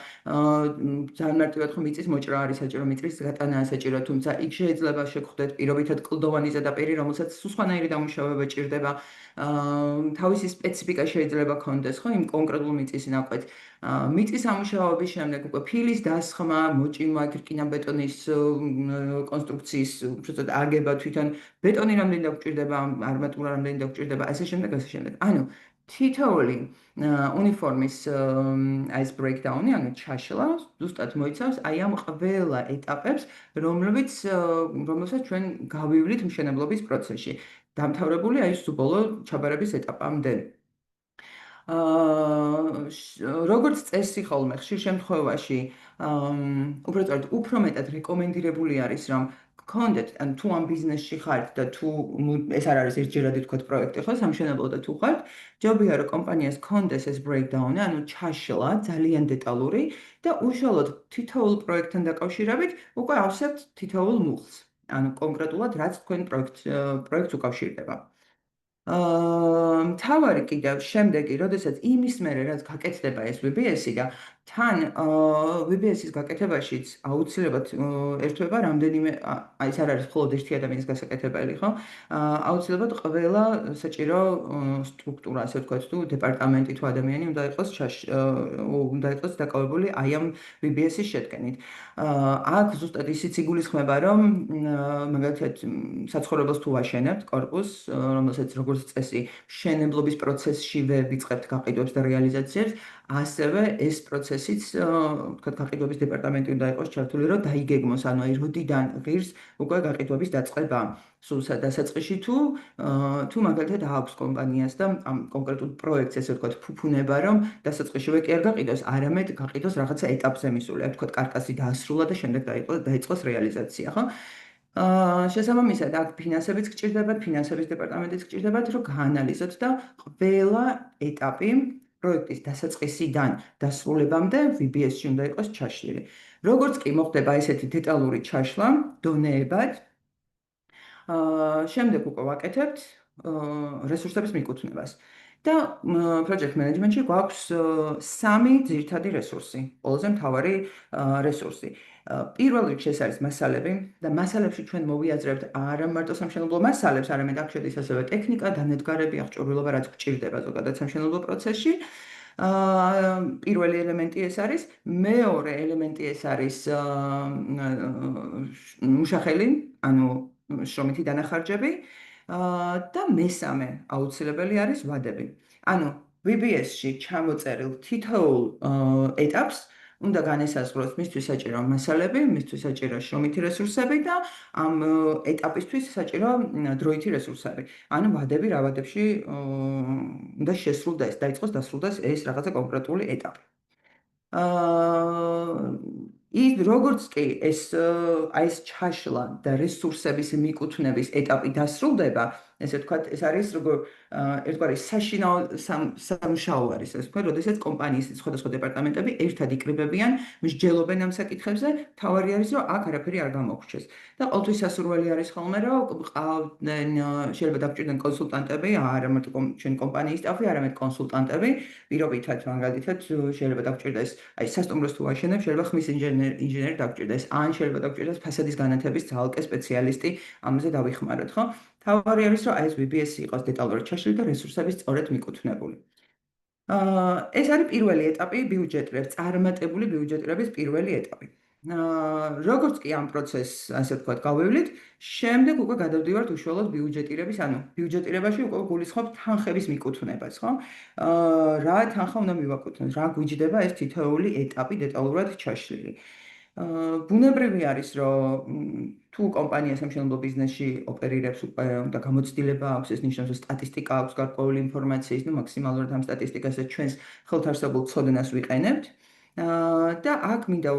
ძალიან მარტივად ხო მიწის მოჭრა არის საჭირო, მიწის გატანაა საჭირო, თუმცა იქ შეიძლება შეგხვდეთ პირობითად კლდოვანი ზედაპირი, რომელსაც სხვანაირი დამუშავება ჭირდება. თავისი სპეციფიკა შეიძლება ქონდეს, ხო, იმ კონკრეტულ მიწის ნაკვეთს. მიწის სამუშაოების შემდეგ უკვე ფილის დასხმა, მოჭიმა, რკინა-ბეტონის კონსტრუქციის უბრალოდ აგება თვითონ ბეტონი რამდენი დაგჭირდება, არმატურა რამდენი დაგჭირდება, ასე შემდეგ, ასე შემდეგ. ანუ თითოეული უნიფორმის აი ეს breakdown-ი, ანუ ჩაშლა, ზუსტად მოიცავს აი ამ ყველა ეტაპებს, რომელსაც ჩვენ გავივლით მშენებლობის პროცესში. დამთავრებული აი ეს ბოლო ჩაბარების ეტაპამდე. როგორც წესი ხოლმე ხშირ შემთხვევაში, უბრალოდ უფრო მეტად რეკომენდირებული არის, რომ გქონდეთ, ან თუ ამ ბიზნესში ხართ და თუ ეს არ არის ერთჯერადი თქვათ პროექტი, ხო, სამშენებლო და თუ ხართ, ჯობია რომ კომპანიას გქონდეს ეს breakdown-ი, ანუ ჩაშლა ძალიან დეტალური და უშუალოდ თითოეულ პროექტთან დაკავშირებით უკვე ავსებთ თითოეულ მუხლს. ანუ კონკრეტულად რაც თქვენ პროექტს უკავშირდება. მთავარი კიდევ შემდეგი, როდესაც იმის მერე რაც გაკეთდება ეს VBS-ი და თან VBS-ის გაკეთებაშიც აუცილებლად ერთვება რამდენიმე აი ეს არ არის მხოლოდ ერთი ადამიანის გასაკეთებელი, ხო? აუცილებლად ყველა საჭირო სტრუქტურა, ასე ვთქვათ, თუ დეპარტამენტი თუ ადამიანი უნდა იყოს დაკავებული აი ამ VBS-ის შედგენით. აქ ზუსტად ისიც იგულისხმება, რომ მაგალითად საცხოვრებელს თუ ვაშენებთ კორპუსს, რომელსაც როგორც წესი მშენებლობის პროცესშივე ვიწყებთ გაყიდვებს და რეალიზაციებს, ასევე ეს პროცესიც, ვთქვათ, გაყიდვების დეპარტამენტი უნდა იყოს ჩართული, რომ დაიგეგმოს, ანუ აი როდიდან ღირს უკვე გაყიდვების დაწყება. სულ დასაწყისში თუ მაგალითად აქვს კომპანიას და ამ კონკრეტულ პროექტს, ესე ვთქვათ, ფუფუნება, რომ დასაწყისშივე კი არ გაყიდოს, არამედ გაყიდოს რაღაცა ეტაპზე მისული, აი ვთქვათ, კარკასი დაასრულა და შემდეგ დაიწყოს რეალიზაცია, ხო? შესაბამისად, აქ ფინანსებიც გჭირდებათ, ფინანსების დეპარტამენტიც გჭირდებათ, რომ გაანალიზოთ და ყველა ეტაპი პროექტის დასაწყისიდან დასრულებამდე VBS-ში უნდა იყოს ჩაშლილი. როგორც კი მოხდება ესეთი დეტალური ჩაშლა, დონეებად, შემდეგ უკვე ვაკეთებთ რესურსების მიკუთვნებას. და project management-ში გვაქვს სამი ძირითადი რესურსი, ყველაზე მთავარი რესურსი. პირველ რიგში ეს არის მასალები და მასალებში ჩვენ მოვიაზრებთ არა მარტო სამშენებლო მასალებს, არამედ აქ შედის ასევე ტექნიკა, დანადგარები, აღჭურვილობა, რაც გჭირდება ზოგადად სამშენებლო პროცესში. პირველი ელემენტი ეს არის, მეორე ელემენტი ეს არის მუშახელი, ანუ შრომითი დანახარჯები და მესამე აუცილებელი არის ვადები. ანუ VBS-ში ჩამოწერილ თითოეულ ეტაპს უნდა განესაზღვროს მისთვის საჭირო მასალები, მისთვის საჭირო შრომითი რესურსები და ამ ეტაპისთვის საჭირო დროითი რესურსები. ანუ ვადები რა ვადებში უნდა შესრულდეს, დაიწყოს დასრულდეს ეს რაღაცა კონკრეტული ეტაპი. ის როგორც კი ეს ჩაშლა და რესურსების მიკუთვნების ეტაპი დასრულდება, ესე ვთქვათ, ეს არის როგორ ერთგვარი საშინაო სამუშაო არის, ასე ვთქვათ, როდესაც კომპანიის სხვადასხვა დეპარტამენტები ერთად იკრიბებიან, მსჯელობენ ამ საკითხებზე, თავარი არის, რომ აქ არაფერი არ გამოგრჩეს. და ყოველთვის სასურველი არის ხოლმე, რომ ყავდნენ, შეიძლება დაგჭირდნენ კონსულტანტები, არა მარტო ჩვენი კომპანიის სტაფი, არამედ კონსულტანტები, პირობითად, მაგალითად, შეიძლება დაგჭირდეს, აი სასტუმროს თუ აშენებ, შეიძლება ხმის ინჟინერი დაგჭირდეს, ან შეიძლება დაგჭირდეს ფასადის განათების ძალკე სპეციალისტი, ამაზე დავიხმაროთ, ხო? თავარი არის, რომ აი ეს VBS-ი იყოს დეტალურად ჩაშლილი და რესურსები სწორედ მიკუთვნებული. ეს არის პირველი ეტაპი ბიუჯეტირების, წარმატებული ბიუჯეტირების პირველი ეტაპი. როგორც კი ამ პროცესს, ასე ვთქვათ, გავივლით, შემდეგ უკვე გადავდივართ უშუალოდ ბიუჯეტირების, ანუ ბიუჯეტირებაში უკვე გულისხმობ თანხების მიკუთვნებას, ხო? რა თანხა უნდა მივაკუთვნოთ, რა გვიჯდება ეს თითოეული ეტაპი დეტალურად ჩაშლილი. ბუნებრივი არის, რომ თუ კომპანია სამშენებლო ბიზნესში ოპერირებს უკვე და გამოცდილება აქვს, ეს ნიშნავს, რომ სტატისტიკა აქვს გარკვეული ინფორმაციის, ნუ მაქსიმალურად ამ სტატისტიკასაც ჩვენს ხელთარსებულ ცოდნას ვიყენებთ. და აქ მინდა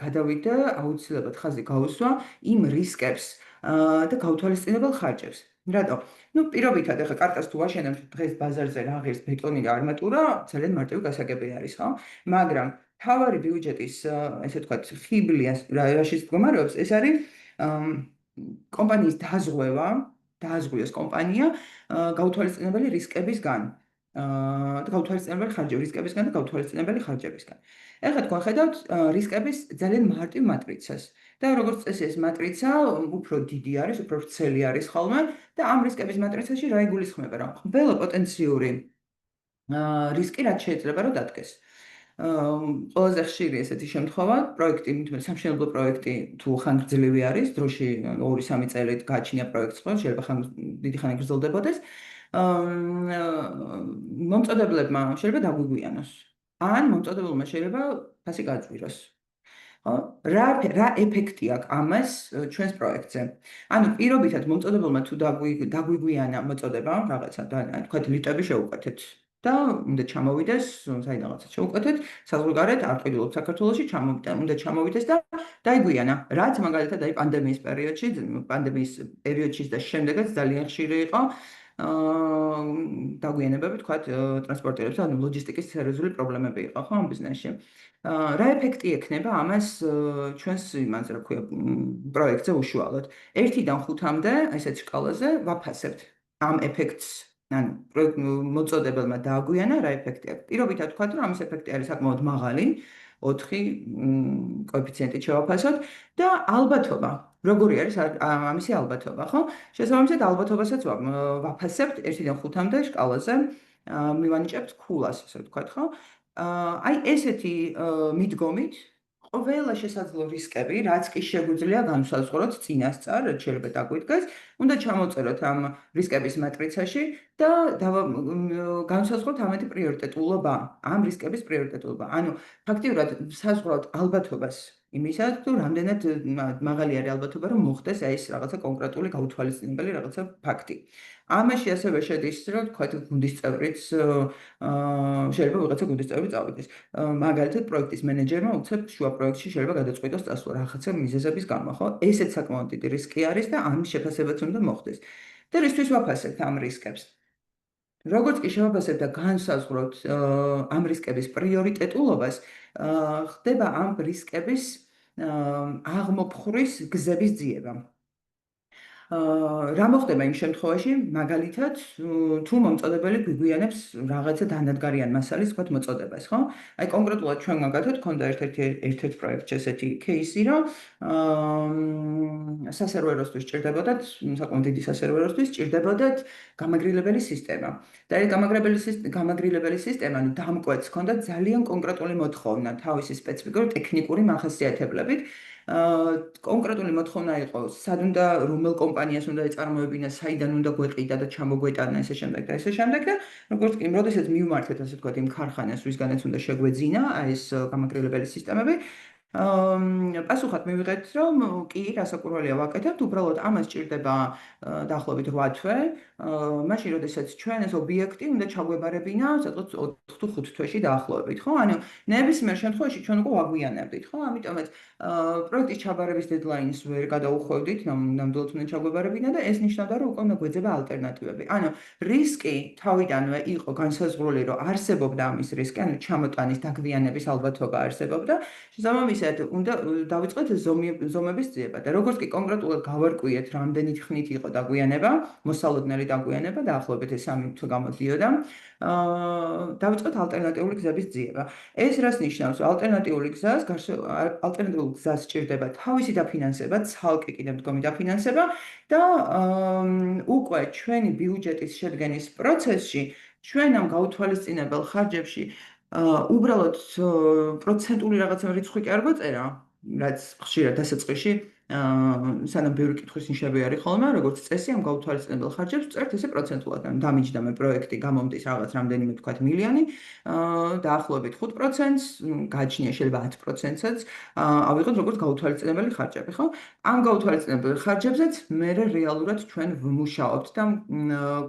გადავიდე აუცილებლად ხაზი გავუსვა იმ რისკებს და გაუთვალისწინებელ ხარჯებს. რატო? პირობითად ახლა კარტას თუ ვაშენებთ დღეს ბაზარზე რა ღირს ბეტონი და არმატურა, ძალიან მარტივი გასაგები არის, ხო? მაგრამ თავარი ბიუჯეტის, ესე ვთქვათ, ხიბლი რაშიც მდგომარეობს, ეს არის კომპანიის დააზღვიოს კომპანია გაუთვალისწინებელი რისკებისგან. გაუთვალისწინებელი ხარჯები რისკებისგან და გაუთვალისწინებელი ხარჯებისგან. ეხლა თქვენ ხედავთ რისკების ძალიან მარტივ მატრიცას. და როგორც წესი ეს მატრიცა უფრო დიდი არის, უფრო ვრცელი არის ხოლმე და ამ რისკების მატრიცაში რა იგულისხმება, რომ ყველა პოტენციური რისკი რაც შეიძლება რომ დადგეს. ყველაზე ხშირი ესეთი შემთხვევა, პროექტი, სამშენებლო პროექტი თუ ხანგრძლივი არის, დროში 2-3 წელი გააჩნია პროექტს, ხო, შეიძლება დიდი ხანი გრძელდებოდეს. მომწოდებლებმა შეიძლება დაგვიგვიანოს. ან მომწოდებელმა შეიძლება ფასი გააწვიროს. რა ეფექტი აქვს ამას ჩვენს პროექტზე? ანუ პირობითად მომწოდებელმა თუ დაგვიგვიანა მოწოდება რაღაცა და თქვათ ლიტები შევუკვეთეთ და უნდა ჩამოვიდეს, საიდანაც შევუკვეთეთ, საზღვარგარეთ არ ყიდულობ საქართველოში, უნდა ჩამოვიდეს და დაიგვიანა. რაც მაგალითად აი პანდემიის პერიოდში და შემდეგაც ძალიან ხშირი იყო დაგვიანებები, თქვათ, ტრანსპორტირების, ანუ ლოჯისტიკის სერიოზული პრობლემები იყო, ხო, ამ ბიზნესში. რა ეფექტი ექნება ამას ჩვენს იმაზე, რა ქვია, პროექტზე უშუალოდ? 1-დან 5-მდე ესეთ სკალაზე ვაფასებთ ამ ეფექტს. ანუ მოწოდებელმა დააგვიანა, რა ეფექტი აქვს? პირობითად ვთქვათ, რომ ამის ეფექტი არის საკმაოდ მაღალი, 4 კოეფიციენტით შევაფასოთ და ალბათობა. როგორი არის ამისი ალბათობა, ხო? შესაბამისად ალბათობასაც ვაფასებთ 1-დან 5-მდე სკალაზე, მივანიჭებთ ქულას, ასე ვთქვათ, ხო? აი ესეთი მიდგომით ყველა შესაძლო რისკები, რაც კი შეგვიძლია განსაზღვროთ წინასწარ, შეიძლება დაგვიდგეს, უნდა ჩამოწეროთ ამ რისკების მატრიცაში და განსაზღვროთ ამათი პრიორიტეტულობა, ამ რისკების პრიორიტეტულობა. ანუ ფაქტიურად საზღვრავთ ალბათობას იმისა, თუ რამდენად მაღალი არის ალბათობა, რომ მოხდეს ეს რაღაცა კონკრეტული გაუთვალისწინებელი რაღაცა ფაქტი. ამაში ასევე შედის, რომ თქვათ, გუნდის წევრიც შეიძლება ვიღაცა გუნდის წევრი წავიდეს. მაგალითად, პროექტის მენეჯერმა უცებ შუა პროექტში შეიძლება გადაწყვიტოს წასვლა რაღაცა მიზეზების გამო, ხო? ესეც საკმაოდ დიდი რისკი არის და ამის შეფასებაც უნდა მოხდეს. და რისთვის ვაფასებთ ამ რისკებს? როგორც კი შევაფასებთ და განსაზღვროთ ამ რისკების პრიორიტეტულობას, ხდება ამ რისკების აღმოფხვრის გზების ძიება. რა მოხდება იმ შემთხვევაში, მაგალითად, თუ მომწოდებელი გვიგვიანებს რაღაცა დანადგარიან მასალის, თქვათ, მოწოდებას, ხო? აი კონკრეტულად ჩვენ მაგალითად გქონდა ერთ-ერთ პროექტში ესეთი кейსი, რომ სასერვეროსთვის ჭირდებოდათ, საკმაოდ დიდი სასერვეროსთვის ჭირდებოდათ გამაგრილებელი სისტემა. და ეს გამაგრილებელი სისტემა, ანუ დამკვეთს ჰქონდა ძალიან კონკრეტული მოთხოვნა, თავისი სპეციფიკური ტექნიკური მახასიათებლებით. კონკრეტული მოთხოვნა იყო, სად უნდა რომელ კომპანიას უნდა ეწარმოებინა, საიდან უნდა გვეყიდა და ჩამოგვეტანა ესე შემდეგ და ესე შემდეგ და როგორც კი როდესაც მივმართეთ ასე ვთქვათ იმ ქარხანას, ვისგანაც უნდა შეგვეძინა ეს გამაგრილებელი სისტემები, პასუხად მივიღეთ, რომ კი, რასაკვირველია ვაკეთებთ, უბრალოდ ამას ჭირდება დაახლოებით 8 თვე, მაშინ როდესაც ჩვენ ეს ობიექტი უნდა ჩაგვებარებინა, სადღაც 4 თუ 5 თვეში დაახლოებით, ხო? ანუ ნებისმიერ შემთხვევაში ჩვენ უკვე ვაგვიანებდით, ხო? ამიტომაც პროექტის ჩაბარების დედლაინს ვერ გადაუხვევდით, ნამდვილად უნდა ჩაგვებარებინა და ეს ნიშნავდა, რომ უკვე უნდა გვეძება ალტერნატივები. ანუ რისკი თავიდანვე იყო განსაზღვრული, რომ არსებობდა ამის რისკი, ანუ ჩამოტანის დაგვიანების ალბათობა არსებობდა. შესაბამისად, უნდა დავიწყოთ ზომების ძიება და როგორც კი კონკრეტულად გავარკვიეთ, რამდენი ხნით იყო დაგვიანება, მოსალოდნელი დაგვიანება, დაახლოებით 3 თვე გამოდიოდა, დავიწყოთ ალტერნატიული გზების ძიება. ეს რას ნიშნავს? ალტერნატიული გზას ჭირდება თავისი დაფინანსება, ცალკე კიდევ მდგომი დაფინანსება და უკვე ჩვენი ბიუჯეტის შედგენის პროცესში ჩვენ ამ გაუთვალისწინებელ ხარჯებში უბრალოდ პროცენტული რაღაცა რიცხვი კი არ გვეწერა, რაც ხშირად დასაწყისში სანამ ბევრი კითხვის ნიშნები არის ხოლმე, როგორც წესი ამ გაუთვალისწინებელ ხარჯებს წერთ ესე პროცენტულად. ანუ დამიჯდა მე პროექტი გამომდის რაღაც რამდენიმე თქვათ მილიონი, დაახლოებით 5%-ს, გააჩნია შეიძლება 10%-საც ავიღოთ როგორც გაუთვალისწინებელი ხარჯები, ხო? ამ გაუთვალისწინებელ ხარჯებზეც მე რეალურად ჩვენ ვმუშაობთ და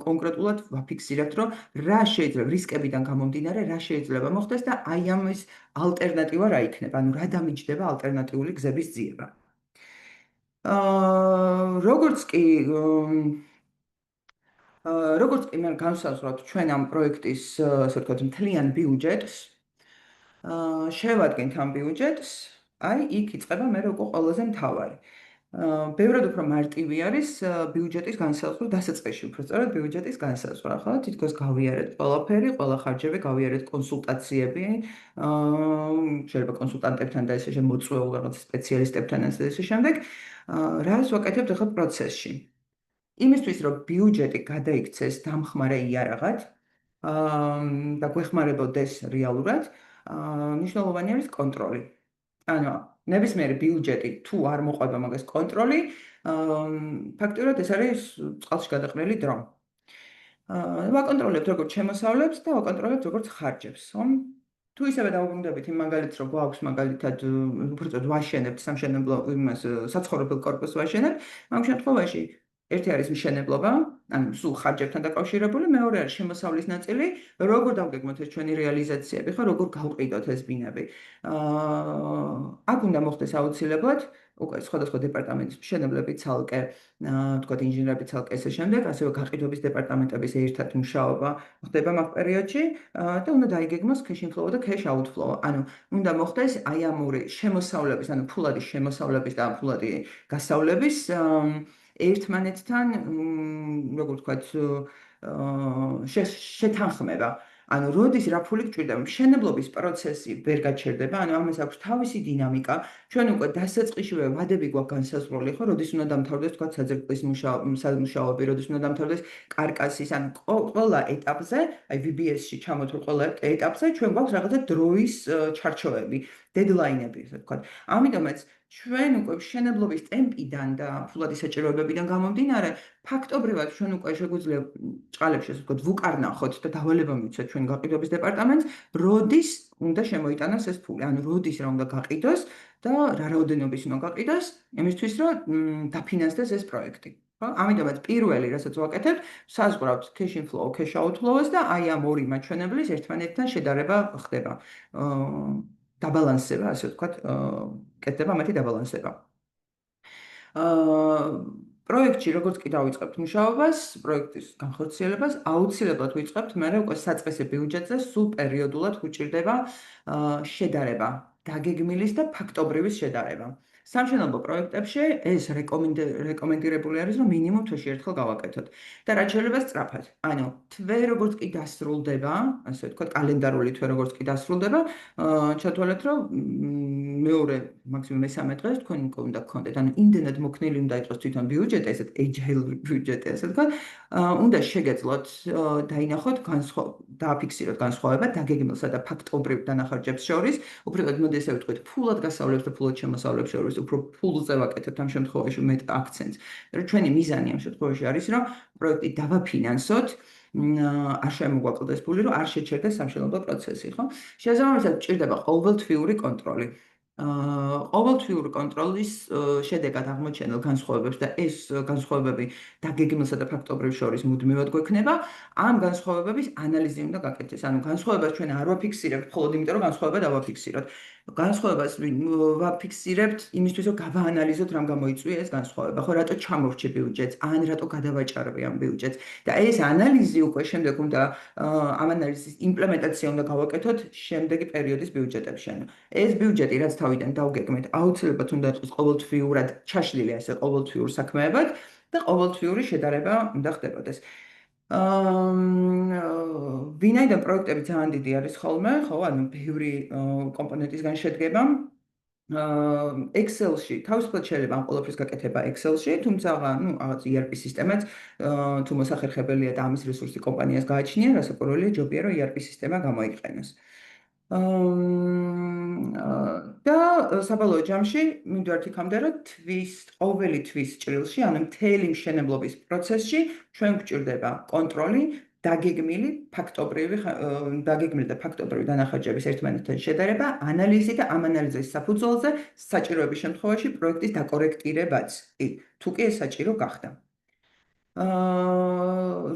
კონკრეტულად ვაფიქსირებთ, რომ რა შეიძლება რისკებიდან გამომდინარე, რა შეიძლება მოხდეს და აი ამის ალტერნატივა რა იქნება, ანუ რა დამიჯდება ალტერნატიული გზების ძიება. როგორც კი მე განსაზღვრავთ ჩვენ ამ პროექტის, ასე ვთქვათ, მთლიან ბიუჯეტს, შევადგენთ ამ ბიუჯეტს, აი იქ იწყება მე უკვე ყველაზე მთავარი. ბევრად უფრო მარტივი არის ბიუჯეტის განსაზღვრა, დასაწყისში უფრო სწორად ბიუჯეტის განსაზღვრა, ხო? თითქოს გავიარეთ ყველაფერი, ყველა ხარჯები, გავიარეთ კონსულტაციები, შეიძლება კონსულტანტებთან და ესე შემოწვეულ რაღაც სპეციალისტებთან და ესე შემდეგ. რას ვაკეთებთ ახლა პროცესში? იმისთვის, რომ ბიუჯეტი გადაიქცეს დამხმარე იარაღად და გვეხმარებოდეს რეალურად, მნიშვნელოვანი არის კონტროლი. ანუ ნებისმიერი ბიუჯეტი თუ არ მოყვება მაგას კონტროლი, ფაქტობრივად ეს არის წყალში გადაყრილი დრო. ვაკონტროლებთ როგორც შემოსავლებს და ვაკონტროლებთ როგორც ხარჯებს, ხო? თუ ისევე დავუბრუნდებით იმ მაგალითს, რომ გვაქვს მაგალითად უბრალოდ ვაშენებთ სამშენებლო იმას საცხოვრებელ კორპუსს ვაშენებთ, ამ შემთხვევაში ერთი არის მშენებლობა, ანუ სულ ხარჯებთან დაკავშირებული, მეორე არის შემოსავლის ნაწილი, როგორ დავგეგმოთ ეს ჩვენი რეალიზაციები, ხო, როგორ გავყიდოთ ეს ბინები. აქ უნდა მოხდეს აუცილებლად უკვე სხვადასხვა დეპარტამენტის მშენებლები ცალკე, თქვათ ინჟინერები ცალკე ესე შემდეგ, ასევე გაყიდვების დეპარტამენტების ერთად მუშაობა ხდება მაგ პერიოდში და უნდა დაიგეგმოს cash inflow და cash outflow. ანუ უნდა მოხდეს აი ამ ორი შემოსავლების, ანუ ფულადი შემოსავლების და ფულადი გასავლების ერთმანეთთან, როგორ ვთქვათ, შეთანხმება. ანუ როდის რა ფული გჭირდება, მშენებლობის პროცესი ვერ გაჩერდება, ანუ ამას აქვს თავისი დინამიკა. ჩვენ უკვე დასაწყისშივე ვადები გვაქვს განსაზღვრული, ხო, როდის უნდა დამთავრდეს, თქვათ, საძირკვლის მუშაობები, როდის უნდა დამთავრდეს კარკასის, ანუ ყველა ეტაპზე, აი VBS-ში ჩამოთვლ ყველა ეტაპზე ჩვენ გვაქვს რაღაცა დროის ჩარჩოები, დედლაინები, ასე ვთქვათ. ამიტომაც ჩვენ უკვე მშენებლობის ტემპიდან და ფულადი საჭიროებებიდან გამომდინარე, ფაქტობრივად ჩვენ უკვე შეგვიძლია ჭყალებში, ასე ვთქვათ, ვუკარნახოთ და დავალება მივცეთ ჩვენ გაყიდვების დეპარტამენტს, როდის უნდა შემოიტანოს ეს ფული, ანუ როდის რა უნდა გაყიდოს და რა რაოდენობის უნდა გაყიდოს, იმისთვის რომ დაფინანსდეს ეს პროექტი. ხო? ამიტომაც პირველი, რასაც ვაკეთებთ, საზღვრავთ cash inflow, cash outflow-ს და აი ამ ორი მაჩვენებლის ერთმანეთთან შედარება ხდება. დაბალანსება, ასე ვთქვათ, კეთდება მათი დაბალანსება. პროექტში როგორც კი დავიწყებთ მუშაობას, პროექტის განხორციელებას, აუცილებლად ვიწყებთ მე უკვე საწყისი ბიუჯეტზე სულ პერიოდულად გვჭირდება შედარება, დაგეგმილის და ფაქტობრივის შედარება. სამშენებლო პროექტებში ეს რეკომენდირებული არის, რომ მინიმუმ თვეში ერთხელ გავაკეთოთ. და რაც შეიძლება სწრაფად. ანუ თვე როგორც კი დასრულდება, ასე ვთქვათ, კალენდარული თვე როგორც კი დასრულდება, ჩათვალეთ, რომ მეორე, მაქსიმუმ მესამე დღეს თქვენ უნდა გქონდეთ. ანუ იმდენად მოქნილი უნდა იყოს თვითონ ბიუჯეტი, ესეთ agile ბიუჯეტი, ასე ვთქვათ, უნდა შეგეძლოთ დაინახოთ დააფიქსიროთ განსხვავება დაგეგმილსა და ფაქტობრივ დანახარჯებს შორის, უბრალოდ მოდი ესე ვთქვით, ფულად გასავლებს და ფულად შემოსავლებს შორის უფრო ფულზე ვაკეთებთ ამ შემთხვევაში მეტ აქცენტს. რომ ჩვენი მიზანი ამ შემთხვევაში არის, რომ პროექტი დავაფინანსოთ, არ შემოგვაკლდეს ფული, რომ არ შეჩერდეს სამშენებლო პროცესი, ხო? შესაბამისად, ჭირდება ყოველთვიური კონტროლი. ყოველთვიური კონტროლის შედეგად აღმოჩენილ განსხვავებებს და ეს განსხვავებები დაგეგმილსა და ფაქტობრივ შორის მუდმივად გვექნება, ამ განსხვავებების ანალიზი უნდა გაკეთდეს. ანუ განსხვავებას ჩვენ არ ვაფიქსირებთ მხოლოდ იმიტომ, რომ განსხვავება დავაფიქსიროთ. განსხვავებას ვაფიქსირებთ იმისთვის, რომ გავაანალიზოთ, რამ გამოიწვია ეს განსხვავება, ხო, რატო ჩამორჩი ბიუჯეტს, ან რატო გადავაჭარბე ამ ბიუჯეტს. და ეს ანალიზი უკვე შემდეგ უნდა ამ ანალიზის იმპლემენტაცია უნდა გავაკეთოთ შემდეგი პერიოდის ბიუჯეტებში. ანუ ეს ბიუჯეტი, რაც თავიდან დავგეგმეთ, აუცილებლად უნდა იყოს ყოველთვიურად ჩაშლილი ასე ყოველთვიურ საქმეებად და ყოველთვიური შედარება უნდა ხდებოდეს. ვინაიდან პროექტები ძალიან დიდი არის ხოლმე, ხო, ანუ ბევრი კომპონენტისგან შედგება. Excel-ში თავისუფლად შეიძლება ამ ყველაფრის გაკეთება Excel-ში, თუმცა რაღაც ERP სისტემაც თუ მოსახერხებელია და ამის რესურსი კომპანიას გააჩნია, რასაკვირველია, ჯობია რომ ERP სისტემა გამოიყენოს. და საბოლოო ჯამში მივდივართ იქამდე, რომ ყოველი თვის ჭრილში, ანუ მთელი მშენებლობის პროცესში ჩვენ გვჭირდება კონტროლი, დაგეგმილი და ფაქტობრივი დანახარჯების ერთმანეთთან შედარება, ანალიზი და ამ ანალიზის საფუძველზე საჭიროების შემთხვევაში პროექტის დაკორექტირებაც. თუ კი ეს საჭირო გახდა.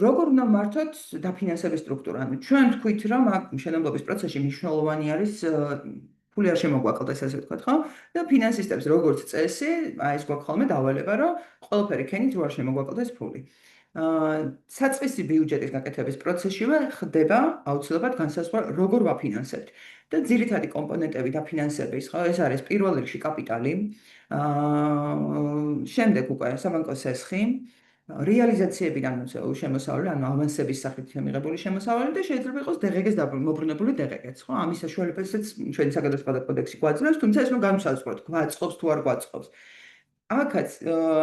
როგორ უნდა მართოთ დაფინანსების სტრუქტურა? ანუ ჩვენ თქვით, რომ აქ მშენებლობის პროცესში მნიშვნელოვანი არის ფული არ შემოგვაკლდეს, ასე ვთქვათ, ხო? და ფინანსისტებს როგორც წესი, ეს გვაქვს ხოლმე დავალება, რომ ყველაფერი ქენით რო არ შემოგვაკლდეს ფული. საწყისი ბიუჯეტის გაკეთების პროცესშივე ხდება აუცილებლად განსაზღვრა, როგორ ვაფინანსებთ. და ძირითადი კომპონენტები დაფინანსების, ხო, ეს არის პირველ რიგში კაპიტალი, შემდეგ უკვე საბანკო სესხი, რეალიზაციებიდან შემოსავალი, ანუ ავანსების სახით მიღებული შემოსავალი და შეიძლება იყოს დღგ-ს მობრუნებული დღგ-ც, ხო? ამის საშუალებასაც ჩვენი საგადასახადო კოდექსი გვაძლევს, თუმცა ეს განვსაზღვროთ, გვაწყობს თუ არ გვაწყობს. აქაც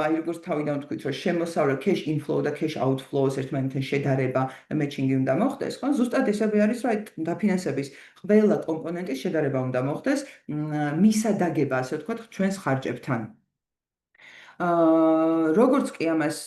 აი როგორც თავიდან ვთქვით, რომ შემოსავლა cash inflow და cash outflow-ს ერთმანეთთან შედარება და matching-ი უნდა მოხდეს, ხო? ზუსტად ესები არის, რომ აი დაფინანსების ყველა კომპონენტის შედარება უნდა მოხდეს მისადაგება, ასე ვთქვათ, ჩვენს ხარჯებთან. როგორც კი ამას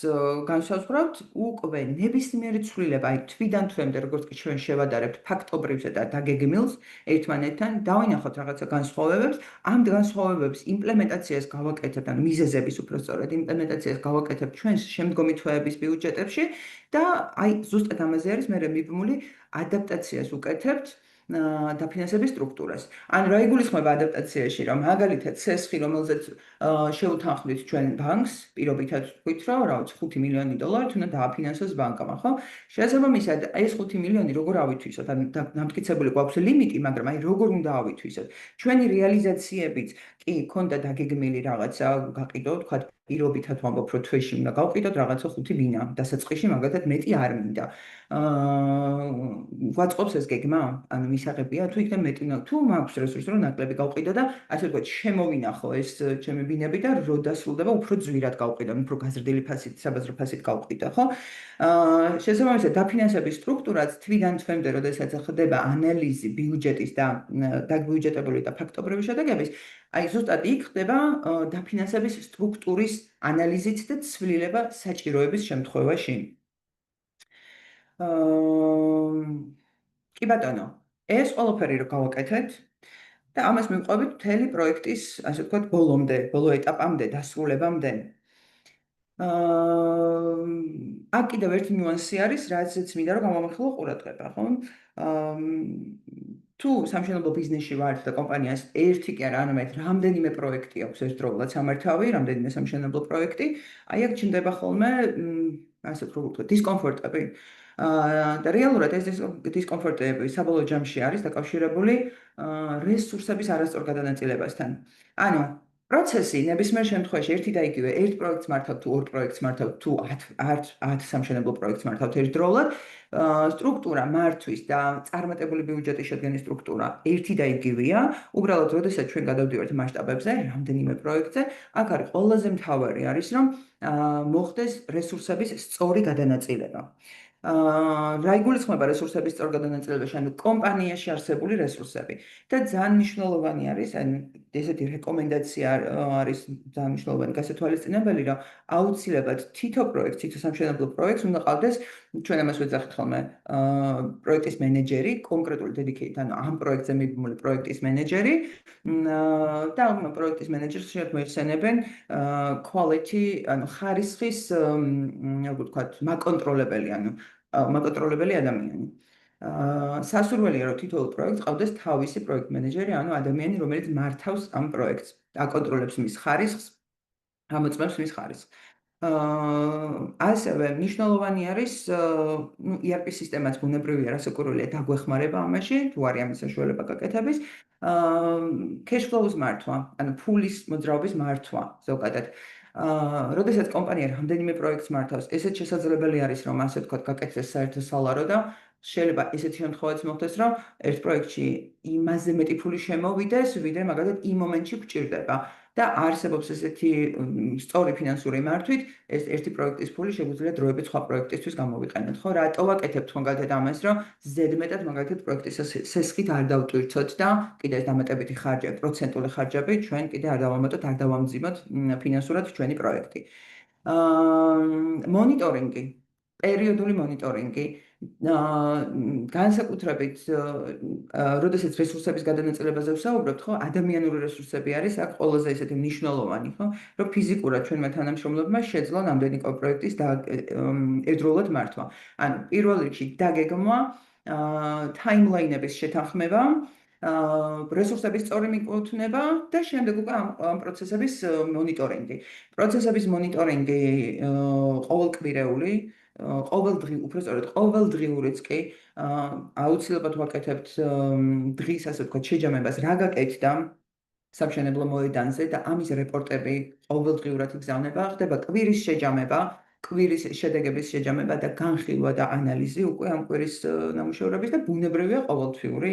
განსაზღვრავთ, უკვე ნებისმიერი ცვლილება, აი თვიდან თვემდე, როგორც კი ჩვენ შევადარებთ ფაქტობრივსა და დაგეგმილს ერთმანეთთან, დავინახოთ რაღაცა განსხვავებებს, ამ განსხვავებების იმპლემენტაციას გავაკეთებთ, ანუ მიზეზების უпростоრად იმპლემენტაციას გავაკეთებთ ჩვენს შემდგომი თვეების ბიუჯეტებში და აი ზუსტად ამაზე არის მე მიბმული ადაპტაციას უკეთებთ დაფინანსების სტრუქტურას. ან რა იგულისხმება ადაპტაციაში, რომ მაგალითად სესხი, რომელზეც შევუთანხმდით ჩვენ ბანკს, პირობითად ვთქვით, რომ რა ვიცი, $5 მილიონი უნდა დააფინანსოს ბანკმა, ხო? შესაბამისად, ეს 5 მილიონი როგორ ავითვისოთ? ან დამტკიცებული გვაქვს ლიმიტი, მაგრამ აი როგორ უნდა ავითვისოთ? ჩვენი რეალიზაციებიც კი ქონდა დაგეგმილი რაღაცა გაყიდო, თქვა პირობითად ვამბობ, რომ თვეში უნდა გავყიდოთ რაღაცა 5 ბინა, დასაწყისში მაგალითად მეტი არ მინდა. გვაწყობს ეს გეგმა? ანუ მისაღებია თუ იქნებ მეტი თუ მაქვს რესურსი რომ ნაკლები გავყიდო და ასე ვთქვათ შემოვინახო ეს ჩემი ბინები და რო დასრულდება უფრო ძვირად გავყიდო, უფრო გაზრდილი ფასით, საბაზრო ფასით გავყიდო, ხო? შესაბამისად დაფინანსების სტრუქტურაც თვიდან თვემდე, როდესაც ხდება ანალიზი ბიუჯეტის და დაგბიუჯეტებული და ფაქტობრივი შედეგების, აი ზუსტად იქ ხდება დაფინანსების სტრუქტურის ანალიზით და ცვლილება საჭიროების შემთხვევაში. კი ბატონო, ეს ყველაფერი რო გავაკეთეთ და ამას მივყვებით მთელი პროექტის, ასე ვთქვათ, ბოლო ეტაპამდე, დასრულებამდე. აქ კიდევ ერთი ნიუანსი არის, რაზეც მინდა რომ გამოვახილო ყურადღება, ხო? თუ სამშენებლო ბიზნესში ვართ და კომპანიას ერთი კი არა, არამედ რამდენიმე პროექტი აქვს ერთდროულად სამართავი, რამდენიმე სამშენებლო პროექტი, აი აქ ჩნდება ხოლმე, ასე ვთქვათ, დისკომფორტები. და რეალურად ეს დისკომფორტები საბოლოო ჯამში არის დაკავშირებული რესურსების არასწორ გადანაწილებასთან. ანუ პროცესი ნებისმიერ შემთხვევაში ერთი და იგივე, ერთ პროექტს მართავთ თუ ორ პროექტს მართავთ თუ 10 სამშენებლო პროექტს მართავთ ერთდროულად, სტრუქტურა მართვის და წარმატებული ბიუჯეტის შედგენის სტრუქტურა ერთი და იგივეა. უბრალოდ, როდესაც ჩვენ გადავდივართ მასშტაბებზე, რამდენიმე პროექტზე, აქ არის ყველაზე მთავარი არის, რომ მოხდეს რესურსების სწორი გადანაწილება. რა იგულისხმება რესურსების სწორ გადანაწილებაში, ანუ კომპანიაში არსებული რესურსები. და ძალიან მნიშვნელოვანი არის, ანუ ესეთი რეკომენდაცია არის ძალიან მნიშვნელოვანი გასათვალისწინებელი, რომ აუცილებლად თითო პროექტს, თითო სამშენებლო პროექტს უნდა ყავდეს, ჩვენ ამას ვეძახით ხოლმე, პროექტის მენეჯერი, კონკრეტული dedicated, ანუ ამ პროექტზე მიბმული პროექტის მენეჯერი და ამ პროექტის მენეჯერს შეგვეცენებენ quality, ანუ ხარისხის, როგორ ვთქვათ, მაკონტროლებელი, ანუ მაკონტროლებელი ადამიანი. სასურველია, რომ თითოეულ პროექტს ყავდეს თავისი პროექტ მენეჯერი, ანუ ადამიანი, რომელიც მართავს ამ პროექტს, აკონტროლებს მის ხარისხს, ამოწმებს მის ხარისხს. ასევე მნიშვნელოვანი არის, ERP სისტემაც ბუნებრივია, რასაკვირველია, დაგვეხმარება ამაში, თუ არის ამის საშუალება გაკეთების, cash flow-ს მართვა, ანუ ფულის მოძრაობის მართვა, ზოგადად. როდესაც კომპანია რამდენიმე პროექტს მართავს, ესეც შესაძლებელი არის, რომ ასე ვთქვათ, გაკეთდეს საერთო სალარო და შეიძლება ესეთი შემთხვევაც მოხდეს, რომ ერთ პროექტში იმაზე მეტი ფული შემოვიდეს, ვიდრე მაგალითად იმ მომენტში გვჭირდება. და არსებობს ესეთი სწორი ფინანსური მართვით, ეს ერთი პროექტის ფული შეგვიძლია დროებით სხვა პროექტისთვის გამოვიყენოთ, ხო? რატო ვაკეთებთ მაგალითად ამას, რომ ზედმეტად მაგალითად პროექტის სესხით არ დავტვირთოთ და კიდე დამატებითი ხარჯები, პროცენტული ხარჯები ჩვენ კიდე არ დავამატოთ, არ დავამძიმოთ ფინანსურად ჩვენი პროექტი. მონიტორინგი, პერიოდული მონიტორინგი განსაკუთრებით როდესაც რესურსების გადანაწილებაზე ვსაუბრობთ, ხო, ადამიანური რესურსები არის აქ ყველაზე ესეთი მნიშვნელოვანი, ხო, რომ ფიზიკურად ჩვენმა თანამშრომლებმა შეძლო ნამდვილი პროექტის ერთდროულად მართვა. ანუ პირველ რიგში დაგეგმვა, ტაიმლაინების შეთანხმება, რესურსების სწორი მიკუთვნება და შემდეგ უკვე ამ პროცესების მონიტორინგი. პროცესების მონიტორინგი ყოველკვირეული ყოველდღიურიც კი აუცილებლად ვაკეთებთ დღის ასე ვთქვათ შეჯამებას რა გაკეთდა სამშენებლო მოედანზე და ამის რეპორტები ყოველდღიურად იგზავნება, ხდება კვირის შეჯამება, კვირის შედეგების შეჯამება და განხილვა და ანალიზი უკვე ამ კვირის ნამუშევრების და ბუნებრივია ყოველთვიური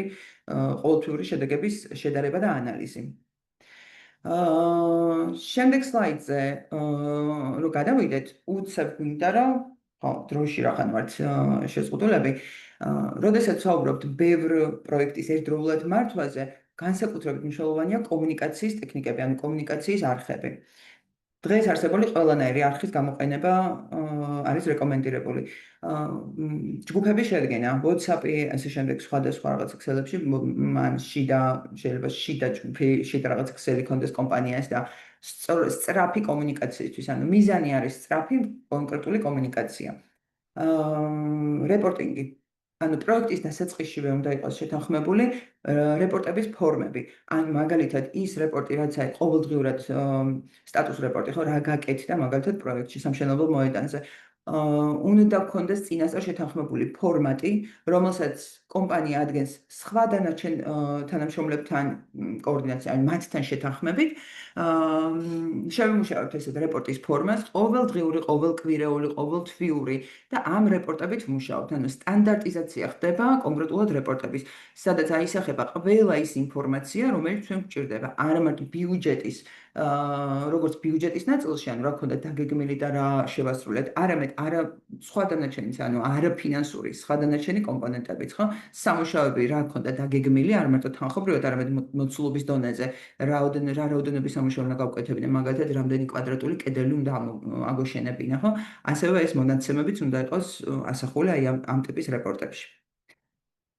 შედეგების შედარება და ანალიზი. შემდეგ სლაიდზე რო გადავიდეთ, უცებ გვინდა რომ დროში რახან ვართ შეზღუდულები. როდესაც ვსაუბრობთ ბევრ პროექტის ერთდროულად მართვაზე, განსაკუთრებით მნიშვნელოვანია კომუნიკაციის ტექნიკები, ანუ კომუნიკაციის არხები. დღეს არსებული ყველანაირი არხის გამოყენება არის რეკომენდირებული. ჯგუფების შედგენა, WhatsApp-ი, ასე შემდეგ სხვადასხვა რაღაც ქსელებში, მან შეიძლება შიდა ჯგუფი, შიდა რაღაც ქსელი კონდეს კომპანიას და სწრაფი კომუნიკაციისთვის, ანუ მიზანი არის სწრაფი კონკრეტული კომუნიკაცია. რეპორტინგი. ანუ პროექტის დასაწყისშივე უნდა იყოს შეთანხმებული რეპორტების ფორმები. ან მაგალითად ის რეპორტი, რაც არის ყოველდღიურად სტატუს რეპორტი, ხო, რა გაკეთდა მაგალითად პროექტში სამშენებლო მოედანზე. უნდა გქონდეს წინასწარ შეთანხმებული ფორმატი, რომელსაც კომპანია ადგენს სხვა დანარჩენ თანამშრომლებთან კოორდინაცია, ან მათთან შეთანხმებით. შევიმუშავებთ ესეთ რეპორტის ფორმას, ყოველდღიური, ყოველკვირეული, ყოველთვიური და ამ რეპორტებით ვმუშაობთ. ანუ სტანდარტიზაცია ხდება კონკრეტულად რეპორტების, სადაც აისახება ყველა ის ინფორმაცია, რომელიც ჩვენ გვჭირდება, არა მარტო ბიუჯეტის, როგორც ბიუჯეტის ნაწილში, ანუ რა ქონდა დაგეგმილი და რა შევასრულეთ, არამედ სხვა დანარჩენიც, ანუ არაფინანსური სხვა დანარჩენი კომპონენტებიც, ხო? სამუშაოები რა ქონდა დაგეგმილი, არა მარტო თანხობრივად, არამედ მოცულობის დონეზე, რა რაოდენობის სამუშაო უნდა გავკეთებინე, მაგალითად, რამდენი კვადრატული კედელი უნდა აგოშენებინა, ხო? ასევე ეს მონაცემებიც უნდა იყოს ასახული აი ამ ტიპის რეპორტებში.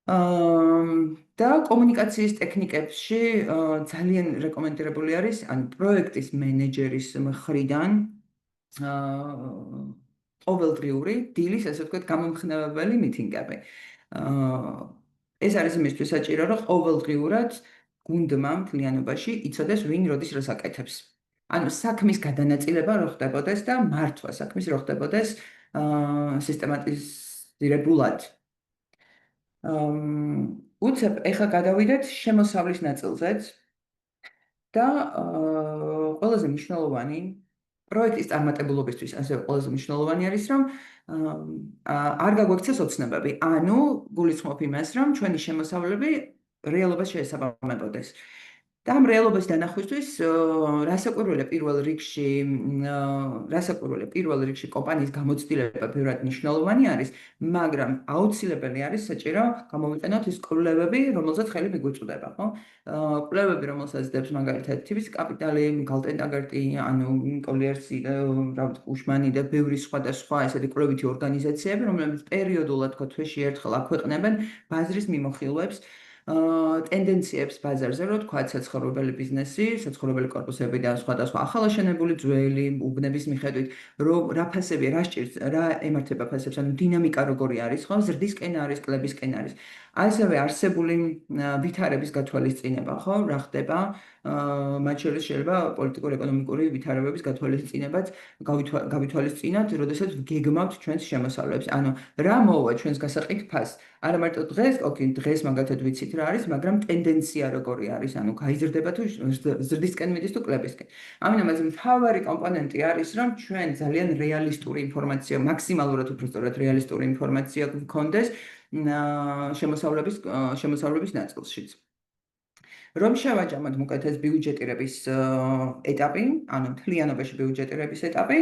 და კომუნიკაციის ტექნიკებში ძალიან რეკომენდირებული არის, ანუ პროექტის მენეჯერის მხრიდან ყოველდღიური დილის, ასე ვთქვათ, გამომხნევებელი მიტინგები. ეს არის იმისთვის საჭირო, რომ ყოველდღიურად გუნდმა მთლიანობაში იცოდეს ვინ როდის რას აკეთებს. ანუ საქმის გადანაწილება რო ხდებოდეს და მართვა საქმის რო ხდებოდეს სისტემატიზირებულად. უცებ ეხლა გადავიდეთ შემოსავლის ნაწილზეც და ყველაზე მნიშვნელოვანი პროექტის წარმატებულობისთვის ასევე ყველაზე მნიშვნელოვანი არის, რომ არ გაგვექცეს ოცნებები. ანუ გულისხმობ იმას, რომ ჩვენი შემოსავლები რეალობას შეესაბამებოდეს. და ამ რეალობის დანახვისთვის რასაკვირველია პირველ რიგში კომპანიის გამოცდილება ბევრად მნიშვნელოვანი არის, მაგრამ აუცილებელი არის საჭირო გამოვიყენოთ ის კვლევები, რომელზეც ხელი მიგვიწვდება, ხო? კვლევები, რომელსაც დებს მაგალითად TV's კაპიტალი, გალტენდაგერტი, ანუ კოლიერსი, უშმანი და ბევრი სხვა ესეთი კვლევითი ორგანიზაციები, რომლებიც პერიოდულად თქო თვეში ერთხელ აქვეყნებენ ბაზრის მიმოხილვებს, ტენდენციებს ბაზარზე, რო თქვა საცხოვრებელი ბიზნესი, საცხოვრებელი კორპუსები და სხვადასხვა ახალაშენებული ძველი უბნების მიხედვით, რა ფასებია, რა სჭირს, რა ემართება ფასებს, ანუ დინამიკა როგორი არის, ხო, ზრდისკენ არის, კლებისკენ არის. ასევე არსებული ვითარების გათვალისწინება, ხო, რა ხდება, მათ შორის შეიძლება პოლიტიკურ-ეკონომიკური ვითარებების გათვალისწინებაც გავითვალისწინოთ, როდესაც გეგმავთ ჩვენს შემოსავლებს. ანუ რა მოვა ჩვენს გასაყიდ ფასს, არა მარტო დღეს, დღეს მაგალითად ვიცით რა არის, მაგრამ ტენდენცია როგორი არის, ანუ გაიზრდება თუ ზრდისკენ მიდის თუ კლებისკენ. ამიტომაც მთავარი კომპონენტი არის, რომ ჩვენ ძალიან რეალისტური ინფორმაცია, მაქსიმალურად უბრალოდ რეალისტური ინფორმაცია გქონდეს შემოსავლების ნაწილშიც. რომ შევაჯამოთ მოკლედ ეს ბიუჯეტირების ეტაპი, ანუ მთლიანობაში ბიუჯეტირების ეტაპი,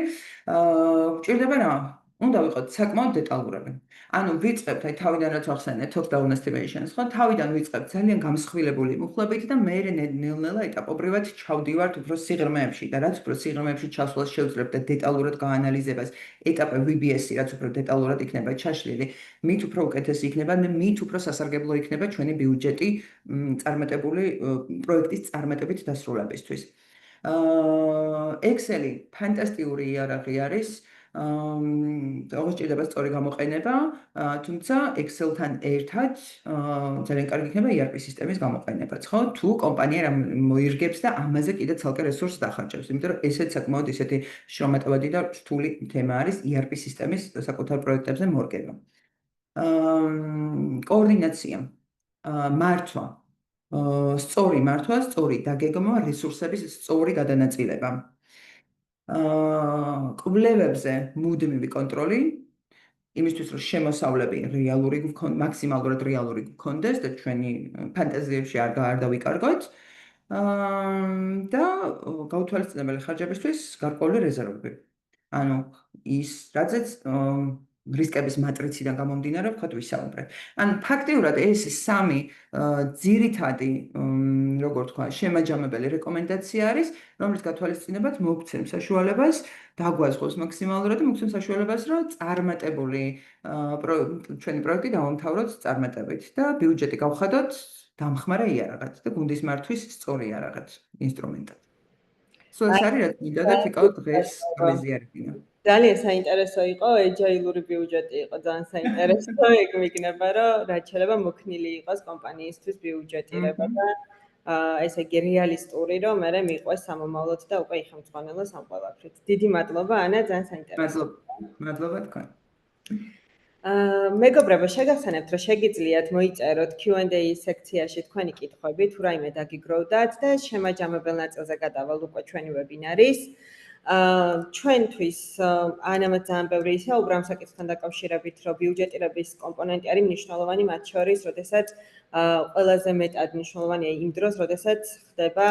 გვჭირდება რა? უნდა ვიყოთ საკმაოდ დეტალურები. ანუ ვიწყებთ აი თავიდან რაც ახსენეთ top down estimations, ხო? თავიდან ვიწყებთ ძალიან გამსხვილებული მუხლებით და მე ნელ-ნელა ეტაპობრივად ჩავდივართ უფრო სიღრმეებში და რაც უფრო სიღრმეებში ჩასვლას შევძლებთ და დეტალურად გაანალიზებას ეტაპი VBS-ი რაც უფრო დეტალურად იქნება ჩაშლილი, მით უფრო უკეთესი იქნება და მით უფრო სასარგებლო იქნება ჩვენი ბიუჯეტი წარმატებული პროექტის წარმატებით დასრულებისთვის. Excel-ი ფანტასტიკური იარაღი არის. ოღონდ ჭირდება სწორი გამოყენება, თუმცა Excel-თან ერთად ძალიან კარგი იქნება ERP სისტემის გამოყენებაც, ხო? თუ კომპანია მოირგებს და ამაზე კიდე ცალკე რესურსს დახარჯავს, იმიტომ რომ ესეც საკმაოდ ისეთი შრომატევადი და რთული თემა არის ERP სისტემის საკუთარ პროექტებზე მორგება. კოორდინაცია, მართვა, სწორი მართვა, სწორი დაგეგმვა, რესურსების სწორი გადანაწილება. კვლევებზე მუდმივი კონტროლი, იმისთვის რომ შემოსავლები რეალური მაქსიმალურად რეალური გქონდეს და ჩვენი ფანტაზიებში არ დავიკარგოთ. და გაუთვალისწინებელი ხარჯებისთვის გარკვეული რეზერვები. ანუ ის რაცაც რისკების მატრიციდან გამომდინარე ვთქვათ ვისაუბრეთ. ანუ ფაქტიურად ეს სამი ძირითადი როგორ თქვა შემაჯამებელი რეკომენდაცია არის, რომელიც გათვალისწინებად მოგცემს საშუალებას დაგვაზღოს მაქსიმალურად და მოგცემს საშუალებას რომ წარმატებული ჩვენი პროექტი დავამთავროთ წარმატებით და ბიუჯეტი გავხადოთ დამხმარე იარაღად და გუნდის მართვის სწორი იარაღად ინსტრუმენტად. სულ ეს არის რაც მინდა და თიკავ დღეს გამეზიარებინა. ძალიან საინტერესო იყო, ეჯაილური ბიუჯეტი იყო, ძალიან საინტერესო. ეგ მიგნება, რომ რაც შეიძლება მოქნილი იყოს კომპანიისთვის ბიუჯეტირება და ესე იგი რეალისტური, რომ მე მიყვეს სამომავლოდ და უკვე იხელმძღვანელოს ამ ყველაფრით. დიდი მადლობა, ანა, ძალიან საინტერესო. მადლობა თქვენ. მეგობრებო, შეგახსენებთ, რომ შეგიძლიათ მოიწეროთ Q&A სექციაში თქვენი კითხვები, თუ რაიმე დაგიგროვდათ და შემაჯამებელ ნაწილზე გადავალ უკვე ჩვენი ვებინარის. ჩვენთვის ანამაც ძალიან ბევრი ისაუბრა ამ საკითხთან დაკავშირებით, რომ ბიუჯეტირების კომპონენტი არის მნიშვნელოვანი მათ შორის, როდესაც ყველაზე მეტად მნიშვნელოვანია იმ დროს, როდესაც ხდება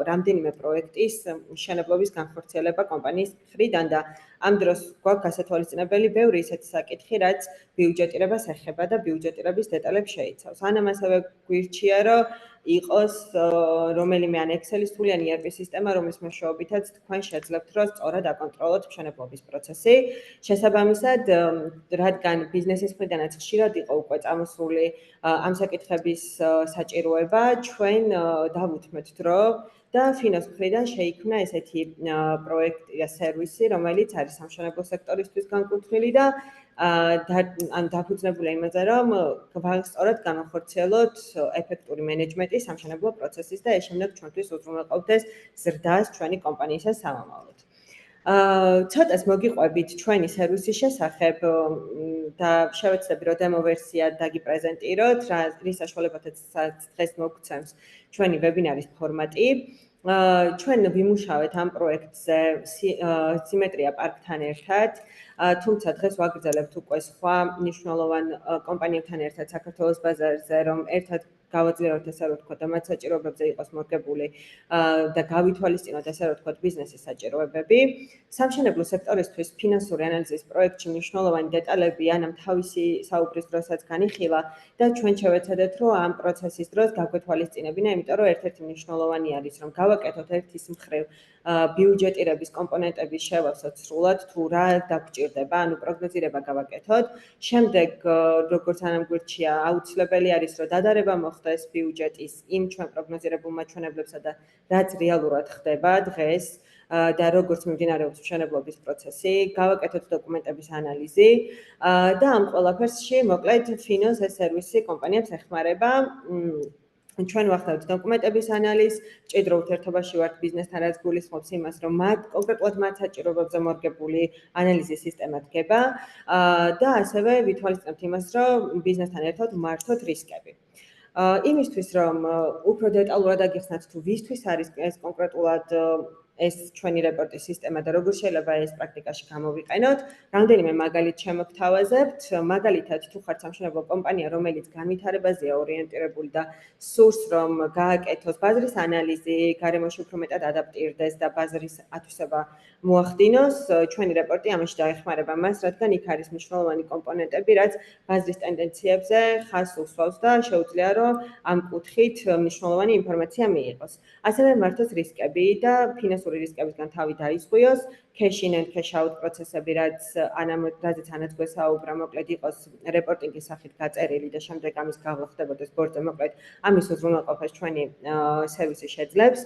რამდენიმე პროექტის მშენებლობის განხორციელება კომპანიის მხრიდან და ამ დროს გვაქვს გასათვალისწინებელი ბევრი ისეთი საკითხი, რაც ბიუჯეტირებას ეხება და ბიუჯეტირების დეტალებს შეიცავს. ანამ ასევე გვირჩია, რომ იყოს რომელიმე ან Excel-ის თვლიანი ERP სისტემა, რომლის მეშვეობითაც თქვენ შეძლებთ, რომ სწორად აკონტროლოთ მშენებლობის პროცესი. შესაბამისად, რადგან ბიზნესის მხრიდანაც ხშირად იყო უკვე წამოსული ამ საკითხების საჭიროება, ჩვენ დავუთმეთ დრო და ფინანს მხრიდან შეიქმნა ესეთი პროექტი და სერვისი, რომელიც არის სამშენებლო სექტორისთვის განკუთვნილი და ან დაფუძნებულია იმაზე, რომ სწორად განახორციელოთ ეფექტური მენეჯმენტი სამშენებლო პროცესის და ეს შემდეგ ჩვენთვის უზრუნველყოფდეს ზრდას ჩვენი კომპანიისა სამომავლოდ. ცოტას მოგიყვებით ჩვენი სერვისის შესახებ და შევეცდები, რომ დემო ვერსია დაგიპრეზენტიროთ, რის საშუალებითაც დღეს მოგცემს ჩვენი ვებინარის ფორმატი. ჩვენ ვიმუშავეთ ამ პროექტზე სიმეტრია პარკთან ერთად, თუმცა დღეს ვაგრძელებთ უკვე სხვა მნიშვნელოვან კომპანიებთან ერთად საქართველოს ბაზარზე, რომ ერთად გავაძლიეროთ ესე რომ ვთქვათ და მათ საჭიროებებზე იყოს მორგებული და გავითვალისწინოთ ესე რომ ვთქვათ ბიზნესის საჭიროებები. სამშენებლო სექტორისთვის ფინანსური ანალიზის პროექტში მნიშვნელოვანი დეტალები ანამ თავისი საუბრის დროსაც განიხილა და ჩვენ შევეცადეთ რომ ამ პროცესის დროს გაგვეთვალისწინებინა, იმიტომ რომ ერთ-ერთი მნიშვნელოვანი არის რომ გავაკეთოთ ერთის მხრივ ბიუჯეტირების კომპონენტების შევავსოთ სრულად თუ რა დაგვჭირდება, ანუ პროგნოზირება გავაკეთოთ. შემდეგ როგორც ანამ გვირჩია, აუცილებელი არის რომ დადარება მოხდეს ბიუჯეტის იმ ჩვენ პროგნოზირებულ მაჩვენებლებსა და რაც რეალურად ხდება დღეს და როგორც მიმდინარეობს მშენებლობის პროცესი, გავაკეთოთ დოკუმენტების ანალიზი და ამ ყველაფერსში მოკლედ ფინანს ეს სერვისი კომპანიებს ეხმარება. ჩვენ ვახდევთ დოკუმენტების ანალიზს, ჭიდრო ურთიერთობაში ვართ ბიზნესთან, რაც გულისხმობს იმას, რომ კონკრეტულად მათ საჭიროებებზე მორგებული ანალიზის სისტემა დგება და ასევე ვითვალისწინებთ იმას, რომ ბიზნესთან ერთად მართოთ რისკები. იმისთვის, რომ უფრო დეტალურად აგიხსნათ თუ ვისთვის არის ეს კონკრეტულად ეს ჩვენი რეპორტის სისტემა და როგორ შეიძლება ეს პრაქტიკაში გამოვიყენოთ. რამდენიმე მაგალით შემოგთავაზებთ. მაგალითად, თუ ხართ სამშენებლო კომპანია, რომელიც განვითარებაზეა ორიენტირებული და სურს რომ გააკეთოს ბაზრის ანალიზი, გარემოში უფრო მეტად ადაპტირდეს და ბაზრის ათვისება მოახდინოს, ჩვენი რეპორტი ამაში დაეხმარება მას, რადგან იქ არის მნიშვნელოვანი კომპონენტები, რაც ბაზრის ტენდენციებზე ხაზს უსვავს და შეუძლია რომ ამ კუთხით მნიშვნელოვანი ინფორმაცია მიიღოს. ასევე მართოს რისკები და ფინანსური რისკებისგან თავი დაისხვიოს, cash in and cash out პროცესები, რაზეც ანაც გვესაუბრა, მოკლედ იყოს რეპორტინგის სახით გაწერილი და შემდეგ ამის გავლა ხდებოდეს ბორდზე, მოკლედ ამის უზრუნველყოფას ჩვენი სერვისი შეძლებს.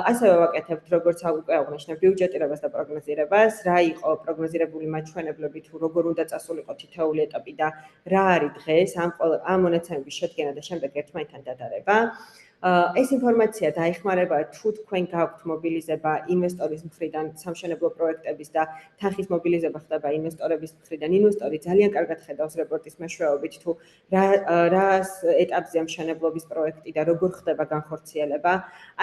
ასევე ვაკეთებთ, როგორც უკვე აღნიშნე, ბიუჯეტირებას და პროგნოზირებას, რა იყო პროგნოზირებული მაჩვენებლები, თუ როგორ უნდა წასულიყო თითოეული ეტაპი და რა არის დღეს ამ მონაცემების შედგენა და შემდეგ ერთმანეთთან დადარება. ეს ინფორმაცია დაეხმარება თუ თქვენ გაქვთ მობილიზება ინვესტორის მხრიდან სამშენებლო პროექტების და თანხის მობილიზება ხდება ინვესტორების მხრიდან. ინვესტორი ძალიან კარგად ხედავს რეპორტის მეშვეობით თუ რა ეტაპზეა მშენებლობის პროექტი და როგორ ხდება განხორციელება.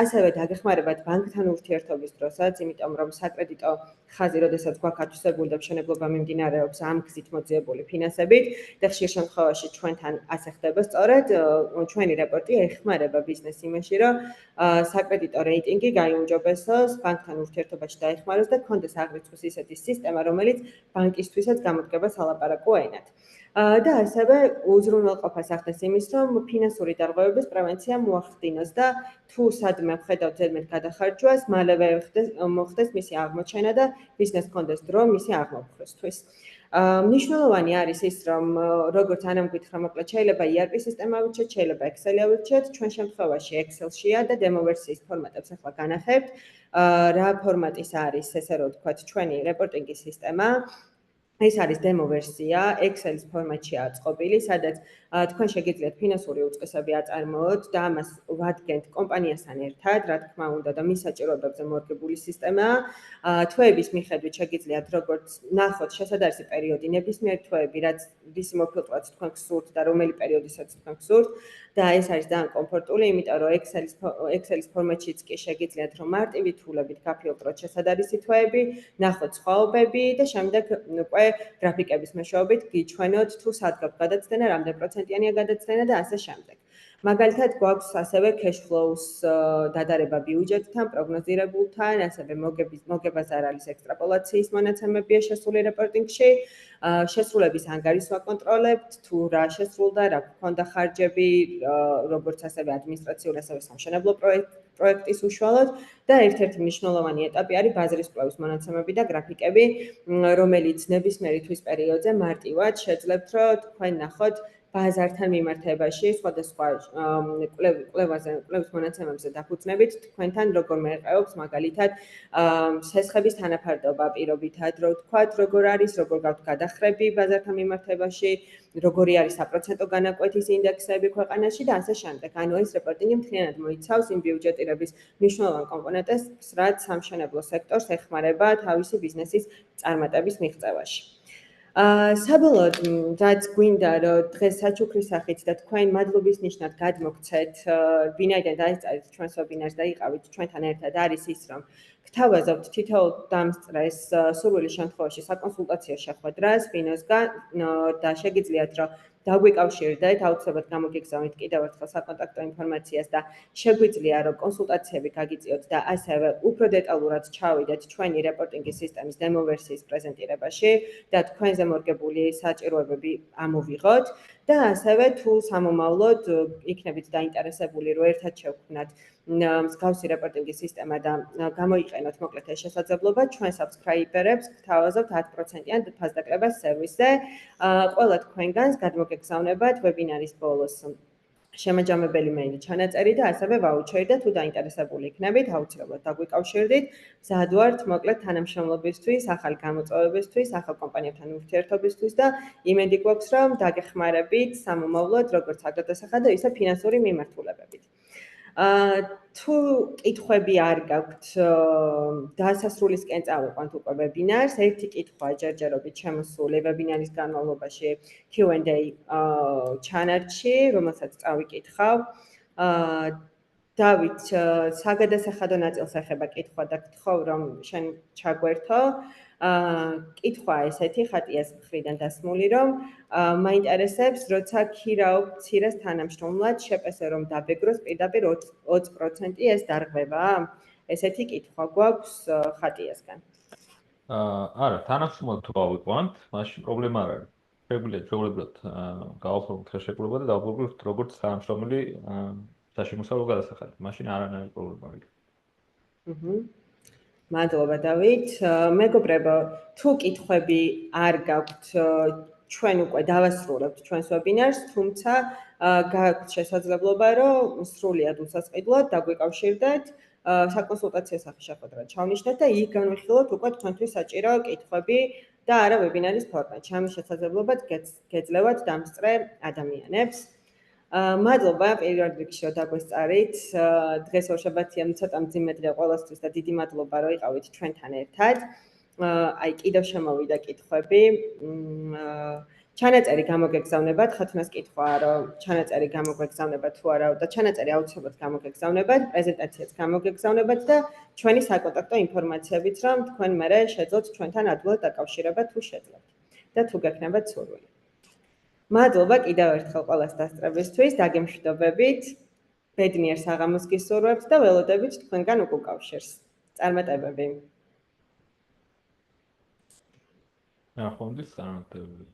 ასევე დაგეხმარებათ ბანკთან ურთიერთობის დროსაც, იმიტომ რომ საკრედიტო ხაზი, როდესაც გვაქვს ათვისებული და მშენებლობა მიმდინარეობს ამ გზით მოძიებული ფინანსებით და ხშირ შემთხვევაში ჩვენთან ასე ხდება სწორედ, ჩვენი რეპორტი ეხმარება ბიზნესს იმაში, რომ საკრედიტო რეიტინგი გაიუმჯობესოს, ბანკთან ურთიერთობაში დაეხმაროს და გქონდეს აღრიცხვის ისეთი სისტემა, რომელიც ბანკისთვისაც გამოდგებას ალაპარაკო ენად. და ასევე უზრუნველყოფას ახდენს იმის, რომ ფინანსური დარღვევების პრევენცია მოახდინოს და თუ სადმე ვხედავთ ზედმეტ გადახარჯვას, მალევე მოხდეს მისი აღმოჩენა და ბიზნესს გქონდეს დრო მისი აღმოფხვრისთვის. მნიშვნელოვანი არის ის, რომ როგორც ანამ გითხრა, მოკლედ შეიძლება ERP სისტემა ავირჩიოთ, შეიძლება Excel-ი ავირჩიოთ, ჩვენ შემთხვევაში Excel-შია და დემო ვერსიის ფორმატებს ახლა განახებთ. რა ფორმატის არის, ესე რომ ვთქვათ, ჩვენი რეპორტინგის სისტემა. ეს არის დემო ვერსია, Excel-ის ფორმატშია აწყობილი, სადაც თქვენ შეგიძლიათ ფინანსური უწყისები აწარმოოთ და ამას ვადგენთ კომპანიასთან ერთად, რა თქმა უნდა და მის საჭიროებებზე მორგებული სისტემაა. თვეების მიხედვით შეგიძლიათ როგორც ნახოთ შესაძარისი პერიოდი, ნებისმიერი თვეები, რაც ისი მოფილტროაც თქვენ გსურთ და რომელი პერიოდისაც თქვენ გსურთ და ეს არის ძალიან კომფორტული, იმიტომ რომ Excel-ის ფორმატშიც კი შეგიძლიათ რომ მარტივი თულებით გაფილტროთ შესაძარისი თვეები, ნახოთ სხვაობები და შემდეგ უკვე გრაფიკების მეშვეობით გიჩვენოთ თუ სად გაქვთ გადაცდენა, რამდენი პროცენტიანია გადაცდენა და ასე შემდეგ. მაგალითად, გვაქვს ასევე cash flows დადარება ბიუჯეტთან, პროგნოზირებულთან, ასევე მოგებას არ არის ექსტრაპოლაციის მონაცემებია შესული რეპორტინგში. შესრულების ანგარიშს ვაკონტროლებთ, თუ რა შესრულდა, რა გქონდა ხარჯები, როგორც ასევე ადმინისტრაციული, ასევე სამშენებლო პროექტის უშუალოდ და ერთ-ერთი მნიშვნელოვანი ეტაპი არის ბაზრის კვლევის მონაცემები და გრაფიკები, რომელიც ნებისმიერი თვის პერიოდზე მარტივად შეძლებთ, რომ თქვენ ნახოთ ბაზართან მიმართებაში სხვადასხვა კვლევის მონაცემებზე დაფუძნებით თქვენთან როგორ მეყევობს მაგალითად შესხების თანაფარდობა პირობითად რო ვთქვათ როგორ არის როგორ გაქვთ გადახრები ბაზართან მიმართებაში როგორი არის საპროცენტო განაკვეთის ინდექსები ქვეყანაში და ასე შემდეგ. ანუ ეს რეპორტინგი მთლიანად მოიცავს იმ ბიუჯეტირების მნიშვნელოვან კომპონენტს, რაც სამშენებლო სექტორს ეხმარება თავისი ბიზნესის წარმატების მიღწევაში. საბოლოოდ, რაც გვინდა, რომ დღეს საჩუქრის სახით და თქვენ მადლობის ნიშნად გადმოგცეთ, ვინაიდან დაესწარით ჩვენს ვებინარს და იყავით ჩვენთან ერთად, არის ის, რომ გთავაზობთ თითოეულ დამსწრეს სურვილის შემთხვევაში საკონსულტაციო შეხვედრას ფინოსგან და შეგიძლიათ, რომ დაგვიკავშირდეთ, აუცილებლად გამოგიგზავნით კიდევ ერთხელ საკონტაქტო ინფორმაციას და შეგვიძლია, რომ კონსულტაციები გაგიწიოთ და ასევე უფრო დეტალურად ჩავიდეთ ჩვენი რეპორტინგის სისტემის დემო ვერსიის პრეზენტირებაში და თქვენზე მორგებული საჭიროებები ამოვიღოთ და ასევე თუ სამომავლოდ იქნებით დაინტერესებული, რომ ერთად შევქმნათ მსგავსი რეპორტინგის სისტემა და გამოიყენოთ მოკლედ ეს შესაძლებლობა, ჩვენ subscriber-ებს გთავაზობთ 10%-იან ფასდაკლებას სერვისზე. ყველა თქვენგანს გადმოგეგზავნებათ ვებინარის ბოლოს შემაჯამებელი მეილი ჩანაწერი და ასევე ვაუჩერი და თუ დაინტერესებული იქნებით, აუცილებლად დაგვიკავშირდით. მზად ვართ მოკლედ თანამშრომლობისთვის, ახალი გამოწვევებისთვის, ახალ კომპანიებთან ურთიერთობისთვის და იმედი გვაქვს, რომ დაგეხმარებით სამომავლოდ, როგორც აგრეთვე და ისე ფინანსური მიმართულებებით. თუ კითხვები არ გაქვთ, დასასრულისკენ წავიყვანთ უკვე ვებინარს. ერთი კითხვა ჯერჯერობით შემოსული ვებინარის განმავლობაში Q&A ჩანართში, რომელსაც წავიკითხავ. დავით, საგადასახადო ნაწილს ეხება კითხვა და გთხოვ რომ შენ ჩაგვერთო. კითხვა ესეთი ხატიას მხრიდან დასმული რომ მაინტერესებს როცა ქირაობ მცირეს თანამშრომლად შეპესე რომ დაბეგროს პირდაპირ 20% ეს დარღვევა? ესეთი კითხვა გვაქვს ხატიასგან. არა, თანამშრომლად თუ გავიყვანთ, მაშინ პრობლემა არ არის. შეგვიძლია ჩვეულებრივად გავაფორმოთ ხელშეკრულება და დავუბრუნოთ როგორც თანამშრომელი საშემოსავლო გადასახადით. მაშინ არანაირი პრობლემა არ იქნება. მადლობა დავით. მეგობრებო, თუ კითხვები არ გაქვთ, ჩვენ უკვე დავასრულებთ ჩვენს ვებინარს, თუმცა გაქვთ შესაძლებლობა, რომ სრულიად უსასყიდლოდ დაგვიკავშირდეთ, საკონსულტაციო სახის შეხვედრა ჩავნიშნეთ და იქ განვიხილოთ უკვე თქვენთვის საჭირო კითხვები და არა ვებინარის ფორმატში. ამის შესაძლებლობაც გეძლევათ დამსწრე ადამიანებს. მადლობა პირველ რიგში რომ დაგვესწარით. დღეს ორშაბათია, ცოტა მძიმე დღე ყველასთვის და დიდი მადლობა რომ იყავით ჩვენთან ერთად. აი კიდევ შემოვიდა კითხვები. ჩანაწერი გამოგეგზავნებათ, ხათუნას კითხვაა რომ ჩანაწერი გამოგეგზავნებათ თუ არა და ჩანაწერი აუცილებლად გამოგეგზავნებათ, პრეზენტაციაც გამოგეგზავნებათ და ჩვენი საკონტაქტო ინფორმაციებით რომ თქვენ მერე შეძლოთ ჩვენთან ადვილად დაკავშირება თუ შეძლებთ და თუ გექნებათ სურვილი. მადლობა კიდევ ერთხელ ყველას დასწრებისთვის, დაგემშვიდობებით, ბედნიერ საღამოს გისურვებთ და ველოდებით თქვენგან უკავშირს. წარმატებები. ნახვამდის წარმატებები.